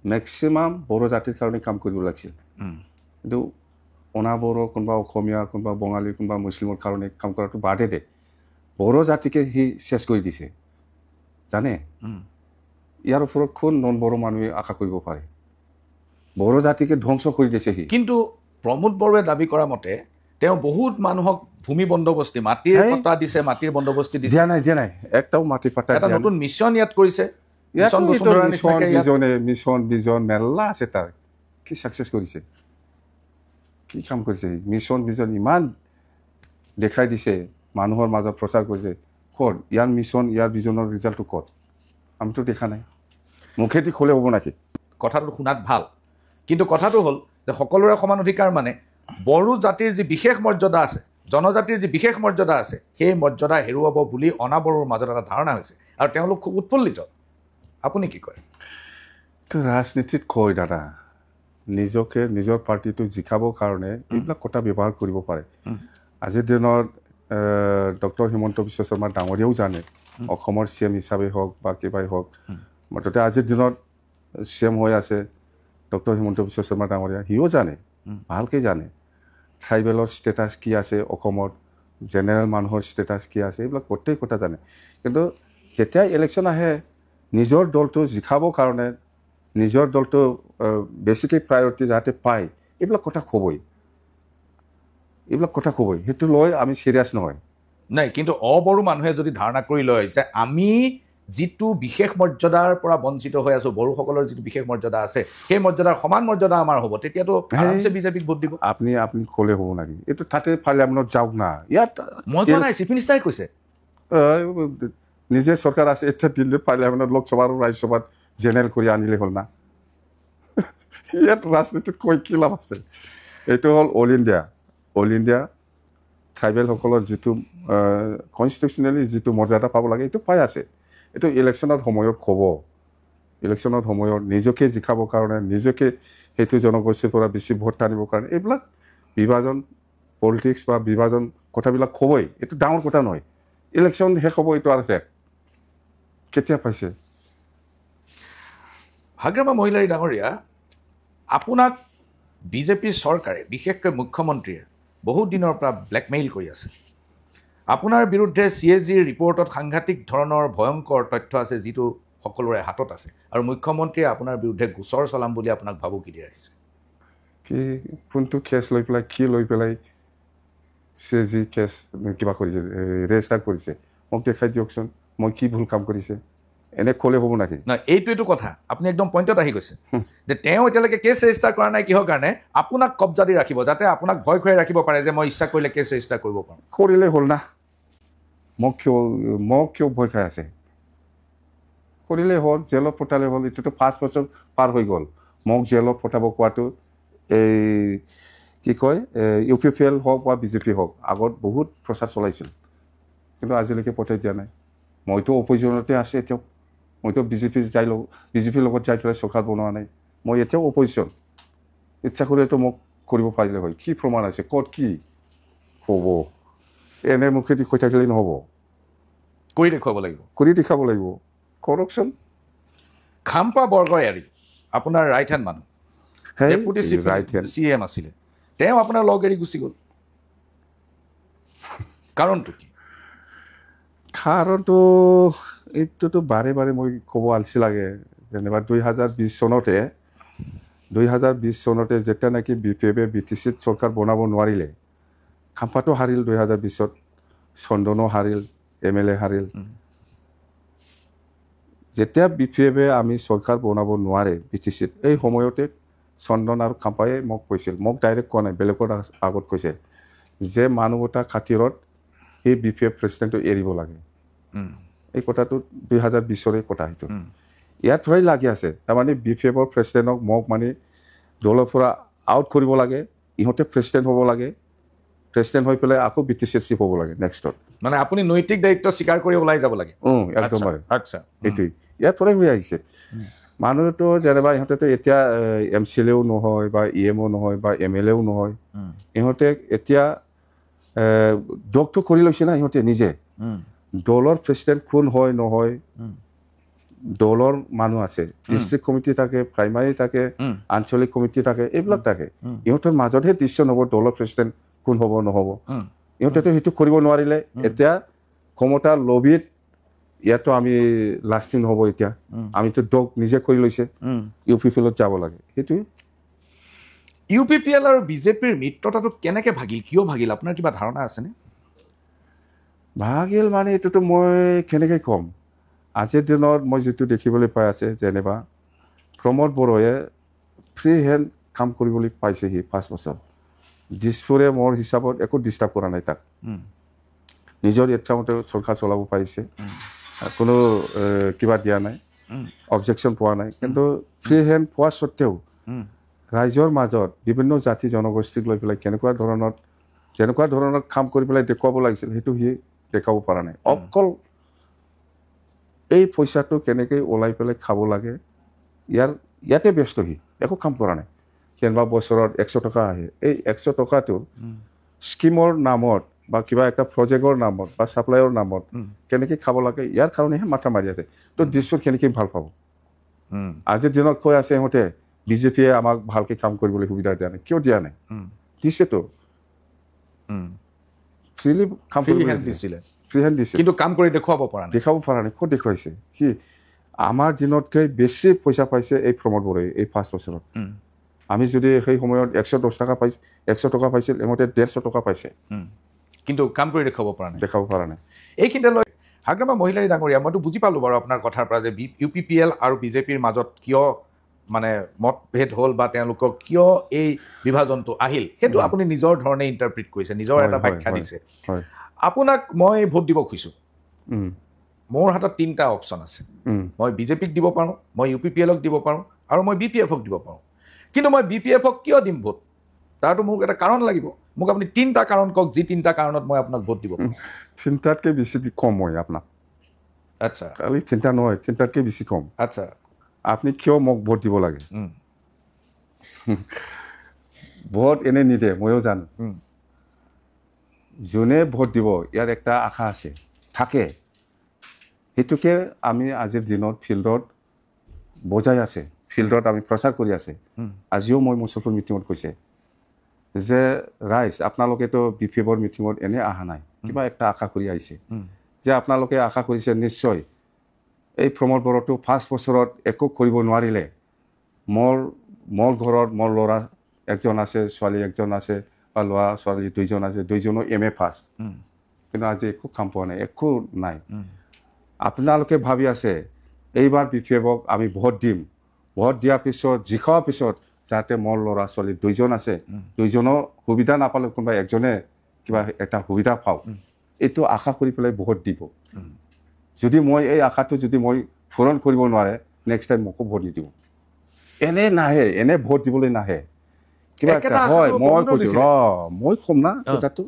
মেক্সিমাম বড়ো জাতিৰ কাৰণে কাম কৰিব লাগিছিল কিন্তু অনাবড়ো কোনোবা অসমীয়া কোনোবা বঙালী কোনোবা মুছলিমৰ কাৰণে কাম কৰাটো বাদে দে বড়ো জাতিকে সি চেছ কৰি দিছে জানে ইয়াৰ ওপৰত কোন নন বড়ো মানুহে আশা কৰিব পাৰে বড়ো জাতিকে ধ্বংস কৰি দিছে সি কিন্তু প্ৰমোদ বড়োৱে দাবী কৰা মতে তেওঁ বহুত মানুহক ভূমি বন্দোবস্তি মাটিৰ পট্টা দিছে মাটিৰ বন্দোবস্তি দিছে দিয়া নাই একটাও মাটি পট্টা এটা নতুন মিছন ইয়াত কৰিছে মিছন মেলা আছে তাৰ কি ছাকচেছ কৰিছে কি কাম কৰিছে মিছন ভিজন ইমান দেখাই দিছে মানুহৰ মাজত প্ৰচাৰ কৰিছে ক'ত ইয়াৰ মিছন ইয়াৰ ভিজনৰ ৰিজাল্টটো ক'ত আমিতো দেখা নাই মুখেদি খোলে হ'ব নেকি কথাটো শুনাত ভাল কিন্তু কথাটো হ'ল যে সকলোৰে সমান অধিকাৰ মানে বড়ো জাতিৰ যি বিশেষ মৰ্যাদা আছে জনজাতিৰ যি বিশেষ মৰ্যাদা আছে সেই মৰ্যাদা হেৰুৱাব বুলি অনাবড়োৰ মাজত এটা ধাৰণা হৈছে আৰু তেওঁলোক খুব উৎফুল্লিত আপুনি কি কয় ৰাজনীতিত কয় দাদা নিজকে নিজৰ পাৰ্টিটো জিকাবৰ কাৰণে এইবিলাক কথা ব্যৱহাৰ কৰিব পাৰে আজিৰ দিনত ডক্টৰ হিমন্ত বিশ্ব শৰ্মা ডাঙৰীয়াও জানে অসমৰ CM হিচাপে হওক বা কিবাই হওক মুঠতে আজিৰ দিনত CM হৈ আছে ডক্টৰ হিমন্ত বিশ্ব শৰ্মা ডাঙৰীয়া সিও জানে ভালকৈ জানে ট্ৰাইবেলৰ ষ্টেটাছ কি আছে অসমত জেনেৰেল মানুহৰ ষ্টেটাছ কি আছে এইবিলাক গোটেই কথা জানে কিন্তু যেতিয়া ইলেকশ্যন আহে নিজৰ দলটো জিকাবৰ কাৰণে নিজৰ দলটো বেছিকৈ প্ৰায়ৰিটি যাতে পায় এইবিলাক কথা ক'বই সেইটো লৈ আমি চিৰিয়াছ নহয় নাই কিন্তু অবড়ো মানুহে যদি ধাৰণা কৰি লয় যে আমি যিটো বিশেষ মৰ্যাদাৰ পৰা বঞ্চিত হৈ আছোঁ বড়োসকলৰ যিটো বিশেষ মৰ্যাদা আছে সেই মৰ্যাদাৰ সমান মৰ্যাদা আমাৰ হ'ব তেতিয়াতো আৰামছে বিজেপিক ভোট দিব আপুনি ক'লে হ'ব নেকি এইটো তাতে পাৰ্লিয়ামেণ্টত যাওক না ইয়াত মই কোৱা নাই চিফ মিনিষ্টাৰে কৈছে নিজে চৰকাৰ আছে এতিয়া দিল্লী পাৰ্লিয়ামেণ্টত লোকসভা আৰু ৰাজ্যসভাত জেনেৰেল কৰি আনিলে হ'ল না ইয়াত ৰাজনীতিত কৈ কি লাভ আছে এইটো হ'ল অল ইণ্ডিয়া ট্ৰাইবেলসকলৰ যিটো কনষ্টিটিউচনেলি যিটো মৰ্যাদা পাব লাগে এইটো পাই আছে এইটো ইলেকশ্যনৰ সময়ত ক'ব ইলেকশ্যনৰ সময়ত নিজকে জিকাবৰ কাৰণে নিজকে সেইটো জনগোষ্ঠীৰ পৰা বেছি ভোট টানিবৰ কাৰণে এইবিলাক বিভাজন পলিটিক্স বা বিভাজন কথাবিলাক ক'বই এইটো ডাঙৰ কথা নহয় ইলেকশ্যন শেষ হ'ব এইটো আৰু শেষ কেতিয়া পাইছে হাগ্ৰামা মহিলাৰী ডাঙৰীয়া আপোনাক বিজেপিৰ চৰকাৰে বিশেষকৈ মুখ্যমন্ত্ৰীয়ে বহুত দিনৰ পৰা ব্লেকমেইল কৰি আছে আপোনাৰ বিৰুদ্ধে CAGৰ ৰিপৰ্টত সাংঘাতিক ধৰণৰ ভয়ংকৰ তথ্য আছে যিটো সকলোৰে হাতত আছে আৰু মুখ্যমন্ত্ৰীয়ে আপোনাৰ বিৰুদ্ধে গোচৰ চলাম বুলি আপোনাক ভাবুকি দি ৰাখিছে কি কোনটো কেছ লৈ পেলাই কি লৈ পেলাই CAG কেছ কিবা কৰিছে ৰেজিষ্টাৰ কৰিছে মোক দেখাই দিয়কচোন মই কি ভুল কাম কৰিছে এনে ক'লে হ'ব নেকি নহয় এইটো কথা আপুনি একদম পইণ্টত আহি গৈছে যে তেওঁ এতিয়ালৈকে কেছ ৰেজিষ্টাৰ কৰা নাই কিহৰ কাৰণে আপোনাক কব্জা দি ৰাখিব যাতে আপোনাক ভয় খুৱাই ৰাখিব পাৰে যে মই ইচ্ছা কৰিলে কেছ ৰেজিষ্টাৰ কৰিব পাৰোঁ কৰিলে হ'ল না মোক কিয় ভয় খাই আছে কৰিলে হ'ল জেলত পঠালে হ'ল এইটোতো 5 বছৰ পাৰ হৈ গ'ল মোক জেলত পঠাব কোৱাটো এই কি কয় UPPL হওক বা বিজেপি হওক আগত বহুত প্ৰচাৰ চলাইছিল কিন্তু আজিলৈকে পঠাই দিয়া নাই মইতো অপজিশ্যনতে আছে এতিয়াও মইতো বিজেপিৰ লগত যাই পেলাই চৰকাৰ বনোৱা নাই মই এতিয়াও অপজিশ্যন ইচ্ছা কৰিলেতো মোক কৰিব পাৰিলে হয় কি প্ৰমাণ আছে ক'ত কি হ'ব এনে মুখেদি কৈ থাকিলে নহ'ব কৰি দেখুৱাব লাগিব কৰি দেখাব লাগিব কৰকচোন খাম্পা বৰগয়াৰী আপোনাৰ ৰাইট হেণ্ড মানুহ ডেপুটি CM আছিলে তেওঁ আপোনাৰ লগ এৰি গুচি গ'ল কাৰণটো কি কাৰণটো এইটোতো বাৰে বাৰে মই ক'ব আলচি লাগে যেনিবা 2020 চনতে যেতিয়া নেকি BPFে BTCত চৰকাৰ বনাব নোৱাৰিলে খাম্পাটো হাৰিল 2020ত চন্দনো হাৰিল MLA হাৰিল যেতিয়া BPFে আমি চৰকাৰ বনাব নোৱাৰে BTCত এই সময়তে চন্দন আৰু খাম্পাই মোক কৈছিল মোক ডাইৰেক্ট কোৱা নাই বেলেগৰ আগত কৈছে যে মানৱতা খাতিৰত এই BPF প্ৰেচিডেণ্টটো এৰিব লাগে এই কথাটো 2020ৰে কথা সেইটো ইয়াত পৰাই লাগি আছে তাৰমানে BPFৰ প্ৰেচিডেণ্টক মোক মানে দলৰ পৰা আউট কৰিব লাগে ইহঁতে প্ৰেচিডেণ্ট হ'ব লাগে প্ৰেচিডেণ্ট হৈ পেলাই আকৌ BTCত চিফ হ'ব লাগে নেক্সটত মানে আপুনি নৈতিক দায়িত্ব স্বীকাৰ কৰি ওলাই যাব লাগে একদম আচ্ছা এইটোৱেই ইয়াত পৰাই হৈ আহিছে মানুহটো যেনিবা ইহঁতেতো এতিয়া MCLAও নহয় বা EMO নহয় বা MLAও নহয় ইহঁতে এতিয়া দগটো কৰি লৈছে না ইহঁতে নিজে দলৰ প্ৰেচিডেণ্ট কোন হয় নহয় দলৰ মানুহ আছে ডিষ্ট্ৰিক্ট কমিটি থাকে প্ৰাইমাৰী থাকে আঞ্চলিক কমিটি থাকে এইবিলাক থাকে ইহঁতৰ মাজতহে ডিচিশ্যন হ'ব দলৰ প্ৰেচিডেণ্ট কোন হ'ব নহ'ব ইহঁতেতো সেইটো কৰিব নোৱাৰিলে এতিয়া ক্ষমতা লবিত ইয়াতো আমি লাষ্টিং হ'ব এতিয়া আমিতো দগ নিজে কৰি লৈছে UPPLত যাব লাগে সেইটোৱে UPPL আৰু বিজেপিৰ মিত্ৰতাটো কেনেকৈ ভাগিল কিয় ভাগিল আপোনাৰ কিবা ধাৰণা আছেনে ভাগিল মানে এইটোতো মই কেনেকৈ ক'ম আজিৰ দিনত মই যিটো দেখিবলৈ পাই আছে যেনিবা প্ৰমোদ বড়োৱে ফ্ৰী হেণ্ড কাম কৰিবলৈ পাইছেহি 5 বছৰ দিছপুৰে মোৰ হিচাপত একো ডিষ্টাৰ্ব কৰা নাই তাক নিজৰ ইচ্ছামতে চৰকাৰ চলাব পাৰিছে কোনো কিবা দিয়া নাই অবজেকশ্যন পোৱা নাই কিন্তু ফ্ৰী হেণ্ড পোৱা স্বত্তেও ৰাইজৰ মাজত বিভিন্ন জাতি জনগোষ্ঠীক লৈ পেলাই যেনেকুৱা ধৰণৰ কাম কৰি পেলাই দেখুৱাব লাগিছিল সেইটো সি দেখাব পৰা নাই অকল এই পইচাটো কেনেকৈ ওলাই পেলাই খাব লাগে ইয়াতে ব্যস্ত সি একো কাম কৰা নাই যেনিবা বছৰত 100 টকা আহে এই 100 টকাটো স্কিমৰ নামত বা কিবা এটা প্ৰজেক্টৰ নামত বা ছাপ্লাইৰ নামত কেনেকৈ খাব লাগে ইয়াৰ কাৰণেহে মাথা মাৰি আছে তো দিছপুৰ কেনেকৈ ভাল পাব আজিৰ দিনত কৈ আছে ইহঁতে বিজেপিয়ে আমাক ভালকৈ কাম কৰিবলৈ সুবিধা দিয়া নাই কিয় দিয়া নাই দিছেতো ফ্ৰীলি কাম দিছিলে ফ্ৰী হেণ্ড দিছে কিন্তু কাম কৰি দেখাব পৰা নাই ক'ত দেখুৱাইছে কি আমাৰ দিনতকৈ বেছি পইচা পাইছে এই প্ৰমোদ বড়োৱে এই 5 বছৰত আমি যদি সেই সময়ত 110 টকা পাইছে 100 টকা পাইছিল ইহঁতে 150 টকা পাইছে কিন্তু কাম কৰি দেখাব পৰা নাই এইখিনিতে লৈ হাগ্ৰামা মহিলাৰী ডাঙৰীয়া মইতো বুজি পালোঁ বাৰু আপোনাৰ কথাৰ পৰা যে UPPL আৰু বিজেপিৰ মাজত কিয় মানে মতভেদ হ'ল বা তেওঁলোকক কিয় এই বিভাজনটো আহিল সেইটো আপুনি নিজৰ ধৰণে ইণ্টাৰপ্ৰিট কৰিছে নিজৰ এটা ব্যাখ্যা দিছে আপোনাক মই ভোট দিব খুজিছোঁ মোৰ হাতত 3টা অপশ্যন আছে মই বিজেপিক দিব পাৰোঁ মই UPPLক দিব পাৰোঁ আৰু মই BPFক দিব পাৰোঁ কিন্তু মই BPFক কিয় দিম ভোট তাৰতো মোক এটা কাৰণ লাগিব মোক আপুনি 3টা কাৰণ কওক যি 3টা কাৰণত মই আপোনাক ভোট দিব চিন্তাতকৈ বেছি কম হয় আপোনাক আচ্ছা খালি চিন্তা নহয় চিন্তাতকৈ বেছি কম আচ্ছা আপুনি কিয় মোক ভোট দিব লাগে ভোট এনে নিদিয়ে ময়ো জানো যোনে ভোট দিব ইয়াৰ একটা আশা আছে থাকে সেইটোকে আমি আজিৰ দিনত ফিল্ডত বজাই আছে ফিল্ডত আমি প্ৰচাৰ কৰি আছে আজিও মই মুছলপুৰ মিটিঙত কৈছে যে ৰাইজ আপোনালোকেতো BPFৰ মিটিঙত এনে অহা নাই কিবা একটা আশা কৰি আহিছে যে আপোনালোকে আশা কৰিছে নিশ্চয় এই প্ৰমোদ বড়োটো 5 বছৰত একো কৰিব নোৱাৰিলে মোৰ ঘৰত মোৰ ল'ৰা একজন আছে ছোৱালী একজন আছে বা ল'ৰা ছোৱালী দুইজন আছে দুইজনো MA পাছ কিন্তু আজি একো কাম পোৱা নাই একো নাই আপোনালোকে ভাবি আছে এইবাৰ BPFক আমি ভোট দিম ভোট দিয়াৰ পিছত জিকাৰ পিছত যাতে মোৰ ল'ৰা ছোৱালী দুইজন আছে দুইজনৰ সুবিধা নাপালে কোনোবা একজনে কিবা এটা সুবিধা পাওঁ এইটো আশা কৰি পেলাই ভোট দিব যদি মই এই আশাটো যদি মই পূৰণ কৰিব নোৱাৰে নেক্সট টাইম মোকো ভোট নিদিব এনে নাহে এনে ভোট দিবলৈ নাহে কিবা এটা হয় মই কৈছোঁ মই ক'ম না কথাটো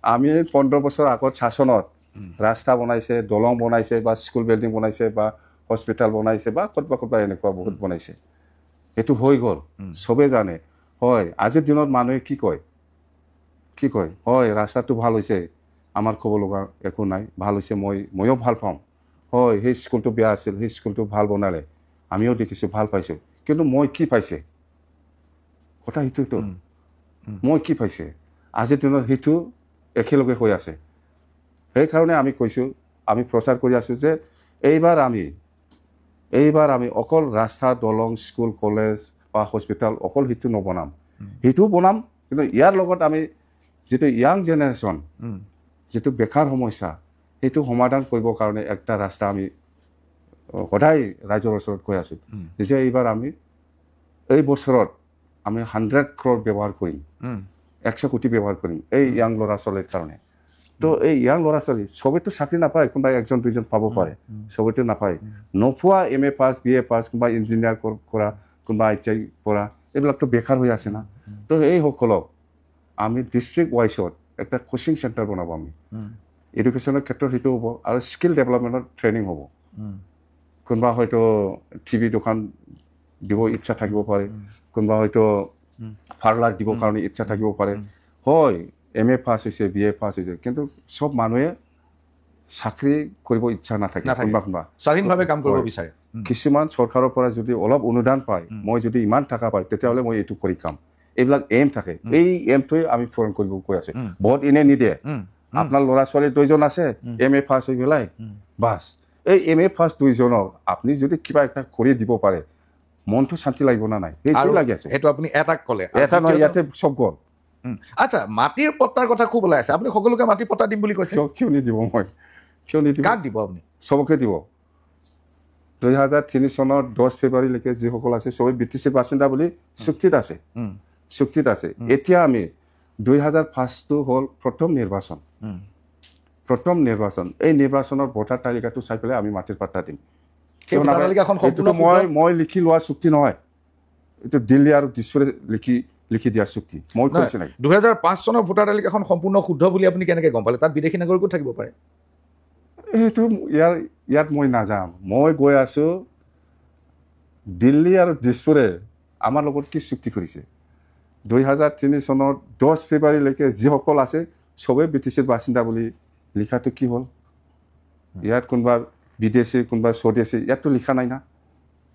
আমি 15 বছৰ আগত শাসনত ৰাস্তা বনাইছে দলং বনাইছে বা স্কুল বিল্ডিং বনাইছে বা হস্পিটেল বনাইছে বা ক'ৰবাত এনেকুৱা বহুত বনাইছে এইটো হৈ গ'ল চবে জানে হয় আজিৰ দিনত মানুহে কি কয় হয় ৰাস্তাটো ভাল হৈছে আমাৰ ক'ব লগা একো নাই ভাল হৈছে ময়ো ভাল পাম হয় সেই স্কুলটো বেয়া আছিল সেই স্কুলটো ভাল বনালে আমিও দেখিছোঁ ভাল পাইছোঁ কিন্তু মই কি পাইছে কথা সেইটোতো মই কি পাইছে আজিৰ দিনত সেইটো একেলগে হৈ আছে সেইকাৰণে আমি কৈছোঁ আমি প্ৰচাৰ কৰি আছোঁ যে এইবাৰ আমি অকল ৰাস্তা দলং স্কুল কলেজ বা হস্পিটেল অকল সেইটো নবনাম সেইটো বনাম কিন্তু ইয়াৰ লগত আমি যিটো ইয়াং জেনেৰেশ্যন যিটো বেকাৰ সমস্যা সেইটো সমাধান কৰিবৰ কাৰণে একটা ৰাস্তা আমি সদায় ৰাইজৰ ওচৰত কৈ আছোঁ যে এইবাৰ আমি এই বছৰত আমি 100 crore ব্যৱহাৰ কৰিম 100 কোটি ব্যৱহাৰ কৰিম এই ইয়াং ল'ৰা ছোৱালীৰ কাৰণে তো এই ইয়াং ল'ৰা ছোৱালী চবেইতো চাকৰি নাপায় কোনোবাই একজন দুইজন পাব পাৰে চবেইতো নাপায় নোপোৱা MA পাছ BA পাছ কোনোবা ইঞ্জিনিয়াৰ কৰা কোনোবা ITI পঢ়া এইবিলাকতো বেকাৰ হৈ আছে না তো এইসকলক আমি ডিষ্ট্ৰিক্ট ৱাইজত একটা কোচিং চেণ্টাৰ বনাব আমি এডুকেশ্যনৰ ক্ষেত্ৰত সেইটো হ'ব আৰু স্কিল ডেভেলপমেণ্টৰ ট্ৰেইনিং হ'ব কোনোবা হয়তো TV দোকান দিব ইচ্ছা থাকিব পাৰে কোনোবা হয়তো পাৰ্লাৰ দিবৰ কাৰণে ইচ্ছা থাকিব পাৰে হয় MA পাছ হৈছে BA পাছ হৈছে কিন্তু চব মানুহে চাকৰি কৰিব ইচ্ছা নাথাকে কোনোবা স্বাধীনভাৱে কাম কৰিব বিচাৰে কিছুমান চৰকাৰৰ পৰা যদি অলপ অনুদান পায় মই যদি ইমান টকা পায় তেতিয়াহ'লে মই এইটো কৰি কাম এইবিলাক এম থাকে এই এমটোৱে আমি পূৰণ কৰিব কৈ আছোঁ ভোট এনে নিদিয়ে আপোনাৰ ল'ৰা ছোৱালী দুইজন আছে MA পাছ হৈ পেলাই বাছ এই MA পাছ দুইজনক আপুনি যদি কিবা এটা কৰি দিব পাৰে মনটো শান্তি লাগিব না নাই সেইটো লাগি আছে সেইটো আপুনি এটাক ক'লে এটা নহয় ইয়াতে চব গ'ল আচ্ছা মাটিৰ পট্টাৰ কথা খুব ওলাই আছে আপুনি সকলোকে মাটিৰ পট্টা দিম বুলি কৈছে কিয় নিদিব মই কিয় নিদিব কাক দিব আপুনি চবকে দিব 2003 চনৰ 10 ফেব্ৰুৱাৰীলৈকে যিসকল আছে চবেই BTCৰ বাসিন্দা বুলি চুক্তিত আছে এতিয়া আমি 2005টো হ'ল প্ৰথম নিৰ্বাচন এই নিৰ্বাচনৰ ভোটাৰ তালিকাটো চাই পেলাই আমি মাটিৰ পাট্টা দিম মই লিখি লোৱা চুক্তি নহয় এইটো দিল্লী আৰু দিছপুৰে লিখি দিয়া চুক্তি মই কৈছো নাই 2005 চনৰ ভোটাৰ তালিকাখন সম্পূৰ্ণ শুদ্ধ বুলি আপুনি কেনেকৈ গম পালে তাত বিদেশী নাগৰিকো থাকিব পাৰে এইটো ইয়াত মই নাযাম মই গৈ আছো দিল্লী আৰু দিছপুৰে আমাৰ লগত কি চুক্তি কৰিছে 2003 চনৰ 10 ফেব্ৰুৱাৰীলৈকে যিসকল আছে চবেই BTCৰ বাসিন্দা বুলি লিখাটো কি হ'ল ইয়াত কোনোবা বিদেশী কোনোবা স্বদেশী ইয়াততো লিখা নাই না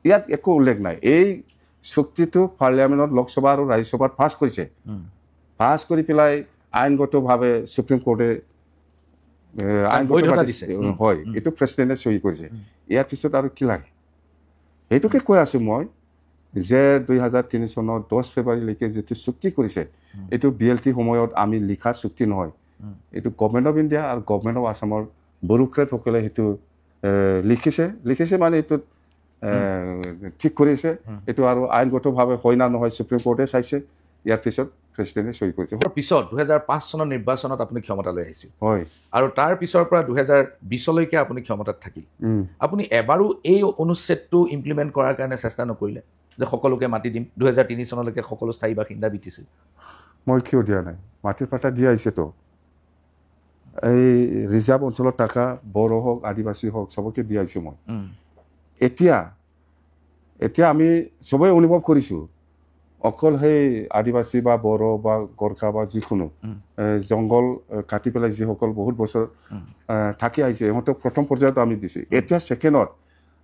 ইয়াত একো উল্লেখ নাই এই চুক্তিটো পাৰ্লিয়ামেণ্টত লোকসভা আৰু ৰাজ্যসভাত পাছ কৰি পেলাই আইনগতভাৱে সুপ্ৰিম কোৰ্টে হয় এইটো প্ৰেচিডেণ্টে চহী কৰিছে ইয়াৰ পিছত আৰু কি লাগে সেইটোকে কৈ আছোঁ মই যে 2003 চনৰ 10 ফেব্ৰুৱাৰীলৈকে যিটো চুক্তি কৰিছে এইটো BLT সময়ত আমি লিখা চুক্তি নহয় এইটো গভৰ্ণমেণ্ট অফ ইণ্ডিয়া আৰু গভৰ্ণমেণ্ট অফ আছামৰ ব্যুৰ'ক্ৰেটসকলে সেইটো লিখিছে মানে এইটো ঠিক কৰিছে এইটো আৰু আইনগতভাৱে হয় না নহয় সুপ্ৰিম কোৰ্টে চাইছে ইয়াৰ পিছত প্ৰেচিডেণ্টে সই কৰিছে পিছত 2005 চনৰ নিৰ্বাচনত আপুনি ক্ষমতালৈ আহিছিল হয় আৰু তাৰ পিছৰ পৰা 2020লৈকে আপুনি ক্ষমতাত থাকিল আপুনি এবাৰো এই অনুচ্ছেদটো ইমপ্লিমেণ্ট কৰাৰ কাৰণে চেষ্টা নকৰিলে যে সকলোকে মাতি দিম 2003 চনলৈকে সকলো স্থায়ী বাসিন্দা বিটিছে মই কিয় দিয়া নাই মাটিৰ পাটা দিয়া আহিছেতো এই ৰিজাৰ্ভ অঞ্চলত থকা বড়ো হওক আদিবাসী হওক চবকে দিয়া আহিছোঁ মই এতিয়া আমি চবেই অনুভৱ কৰিছোঁ অকল সেই আদিবাসী বা বড়ো বা গোৰ্খা বা যিকোনো জংঘল কাটি পেলাই যিসকল বহুত বছৰ থাকি আহিছে ইহঁতক প্ৰথম পৰ্যায়ত আমি দিছোঁ এতিয়া ছেকেণ্ডত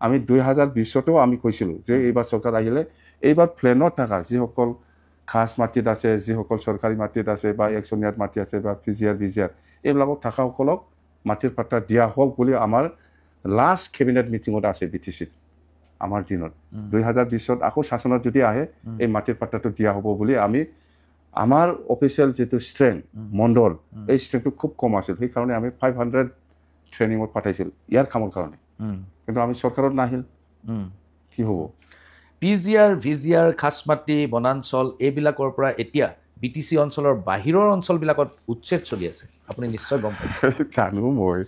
আমি 2020তো আমি কৈছিলোঁ যে এইবাৰ চৰকাৰ আহিলে এইবাৰ প্লেনত থকা যিসকল খাছ মাটিত আছে যিসকল চৰকাৰী মাটিত আছে বা একচনীয়াত মাটি আছে বা পিজিআৰ বিজিআৰ এইবিলাকত থকাসকলক মাটিৰ পাট্টা দিয়া হওক বুলি আমাৰ লাষ্ট কেবিনেট মিটিঙত আছে BTCত আমাৰ দিনত 2020ত আকৌ শাসনত যদি আহে এই মাটিৰ পাট্টাটো দিয়া হ'ব বুলি আমি আমাৰ অফিচিয়েল যিটো ষ্ট্ৰেংথ মণ্ডল এই ষ্ট্ৰেংথটো খুব কম আছিল সেইকাৰণে আমি 500 ট্ৰেইনিঙত পাঠাইছিল ইয়াৰ কামৰ কাৰণে কিন্তু আমি চৰকাৰত নাহিল কি হ'ব পিজিআৰ ভিজিআৰ খাছমাটি বনাঞ্চল এইবিলাকৰ পৰা এতিয়া BTC অঞ্চলৰ বাহিৰৰ অঞ্চলবিলাকত উচ্ছেদ চলি আছে আপুনি নিশ্চয় গম পায় জানো মই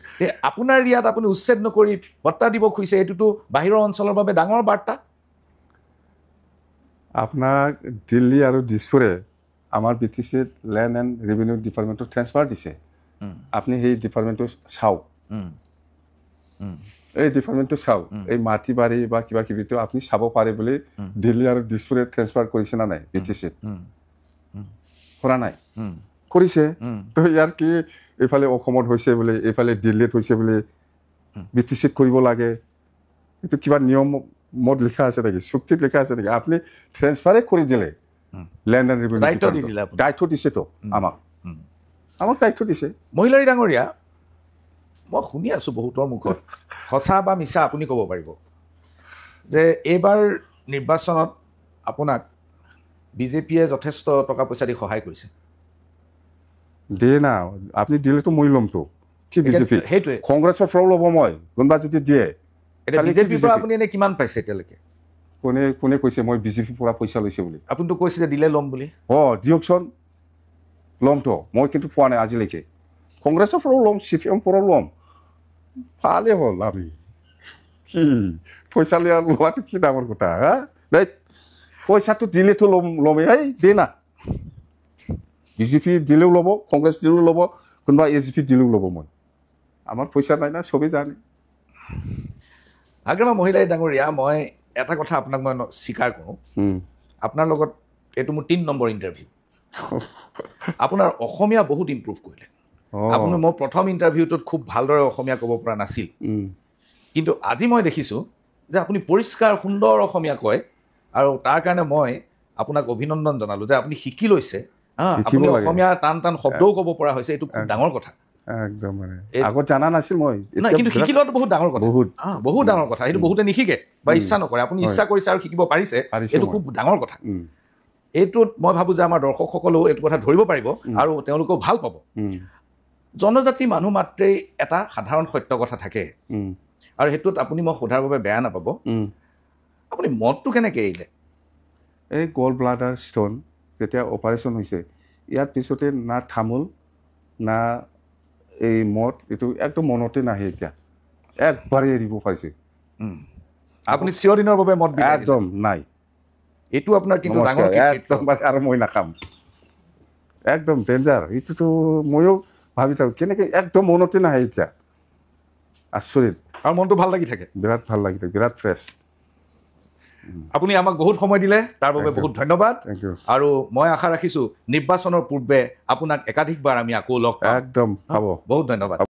আপোনাৰ ইয়াত আপুনি উচ্ছেদ নকৰি বৰ্তা দিব খুজিছে এইটোতো বাহিৰৰ অঞ্চলৰ বাবে ডাঙৰ বাৰ্তা আপোনাক দিল্লী আৰু দিছপুৰে আমাৰ BTCত লেণ্ড এণ্ড ৰেভিনিউ ডিপাৰ্টমেণ্টত ট্ৰেন্সফাৰ দিছে আপুনি সেই ডিপাৰ্টমেণ্টটো চাওক এই ডিপাৰ্টমেণ্টটো চাওক এই মাটি বাৰী বা কিবা কিবিটো আপুনি চাব পাৰে বুলি দিল্লী আৰু দিছপুৰে ট্ৰেন্সফাৰ কৰিছে না নাই BTCত কৰা নাই কৰিছে তো ইয়াৰ কি এইফালে অসমত হৈছে বুলি এইফালে দিল্লীত হৈছে বুলি BTCত কৰিব লাগে এইটো কিবা নিয়মত লিখা আছে নেকি চুক্তিত লিখা আছে নেকি আপুনি ট্ৰেন্সফাৰে কৰি দিলে লেণ্ড এণ্ড ৰেভিনিউ দায়িত্ব দিছেতো আমাক দায়িত্ব দিছে মহিলাৰী ডাঙৰীয়া মই শুনি আছোঁ বহুতৰ মুখত সঁচা বা মিছা আপুনি ক'ব পাৰিব যে এইবাৰ নিৰ্বাচনত আপোনাক বিজেপিয়ে যথেষ্ট টকা পইচা দি সহায় কৰিছে দিয়ে না আপুনি দিলেতো মই ল'মতো কি বিজেপি সেইটোৱে কংগ্ৰেছৰ পৰাও ল'ব মই কোনোবা যদি দিয়ে এতিয়া বিজেপিৰ পৰা আপুনি এনে কিমান পাইছে এতিয়ালৈকে কোনে কৈছে মই বিজেপিৰ পৰা পইচা লৈছে বুলি আপুনিতো কৈছিলে দিলে ল'ম বুলি দিয়কচোন ল'মতো মই কিন্তু পোৱা নাই আজিলৈকে কংগ্ৰেছৰ পৰাও ল'ম CPM পৰাও ল'ম ভালেই হ'ল আমি কি পইচা লোৱাটো কি ডাঙৰ কথা হা নাই পইচাটো দিলেতো ল'মেই এই দে না বিজেপি দিলেও ল'ব কংগ্ৰেছ দিলেও ল'ব কোনোবা AGP দিলেও ল'ব মই আমাৰ পইচা নাই না চবেই জানে আগেমা মহিলাই ডাঙৰীয়া মই এটা কথা আপোনাক মই স্বীকাৰ কৰোঁ আপোনাৰ লগত এইটো মোৰ 3 নম্বৰ ইণ্টাৰভিউ আপোনাৰ অসমীয়া বহুত ইম্প্ৰুভ কৰিলে আপুনি মোৰ প্ৰথম ইণ্টাৰভিউটোত খুব ভালদৰে অসমীয়া ক'ব পৰা নাছিল কিন্তু আজি মই দেখিছোঁ যে আপুনি পৰিষ্কাৰ সুন্দৰ অসমীয়া কয় আৰু তাৰ কাৰণে মই আপোনাক অভিনন্দন জনালোঁ যে আপুনি শিকি লৈছে আপুনি অসমীয়া টান শব্দও ক'ব পৰা হৈছে এইটো খুব ডাঙৰ কথা একদম মানে আগত জানা নাছিল মই কিন্তু শিকি লোৱাটো বহুত ডাঙৰ কথা বহুত ডাঙৰ কথা সেইটো বহুতে নিশিকে বা ইচ্ছা নকৰে আপুনি ইচ্ছা কৰিছে আৰু শিকিব পাৰিছে এইটো খুব ডাঙৰ কথা এইটোত মই ভাবোঁ যে আমাৰ দৰ্শকসকলেও এইটো কথা ধৰিব পাৰিব আৰু তেওঁলোকেও ভাল পাব জনজাতি মানুহ মাত্ৰেই এটা সাধাৰণ সত্য কথা থাকে আৰু সেইটোত আপুনি মই সোধাৰ বাবে বেয়া নাপাব আপুনি মদটো কেনেকৈ এৰিলে এই গল ব্লাডাৰ ষ্ট'ন যেতিয়া অপাৰেশ্যন হৈছে ইয়াৰ পিছতে না তামোল না এই মদ এইটো একদম মনতে নাহে এতিয়া একবাৰে এৰিব পাৰিছে আপুনি চিৰদিনৰ বাবে মদ একদম নাই এইটো আপোনাৰ কিন্তু একদম আৰু মই নাখাম একদম ডেঞ্জাৰ এইটোতো ময়ো ভাবি থাকোঁ কেনেকৈ একদম মনতে নাহে এতিয়া আচৰিত আৰু মনটো ভাল লাগি থাকে বিৰাট ভাল লাগি থাকে বিৰাট ফ্ৰেছ আপুনি আমাক বহুত সময় দিলে তাৰ বাবে বহুত ধন্যবাদ আৰু মই আশা ৰাখিছোঁ নিৰ্বাচনৰ পূৰ্বে আপোনাক একাধিকবাৰ আমি আকৌ লগ পাম একদম পাব বহুত ধন্যবাদ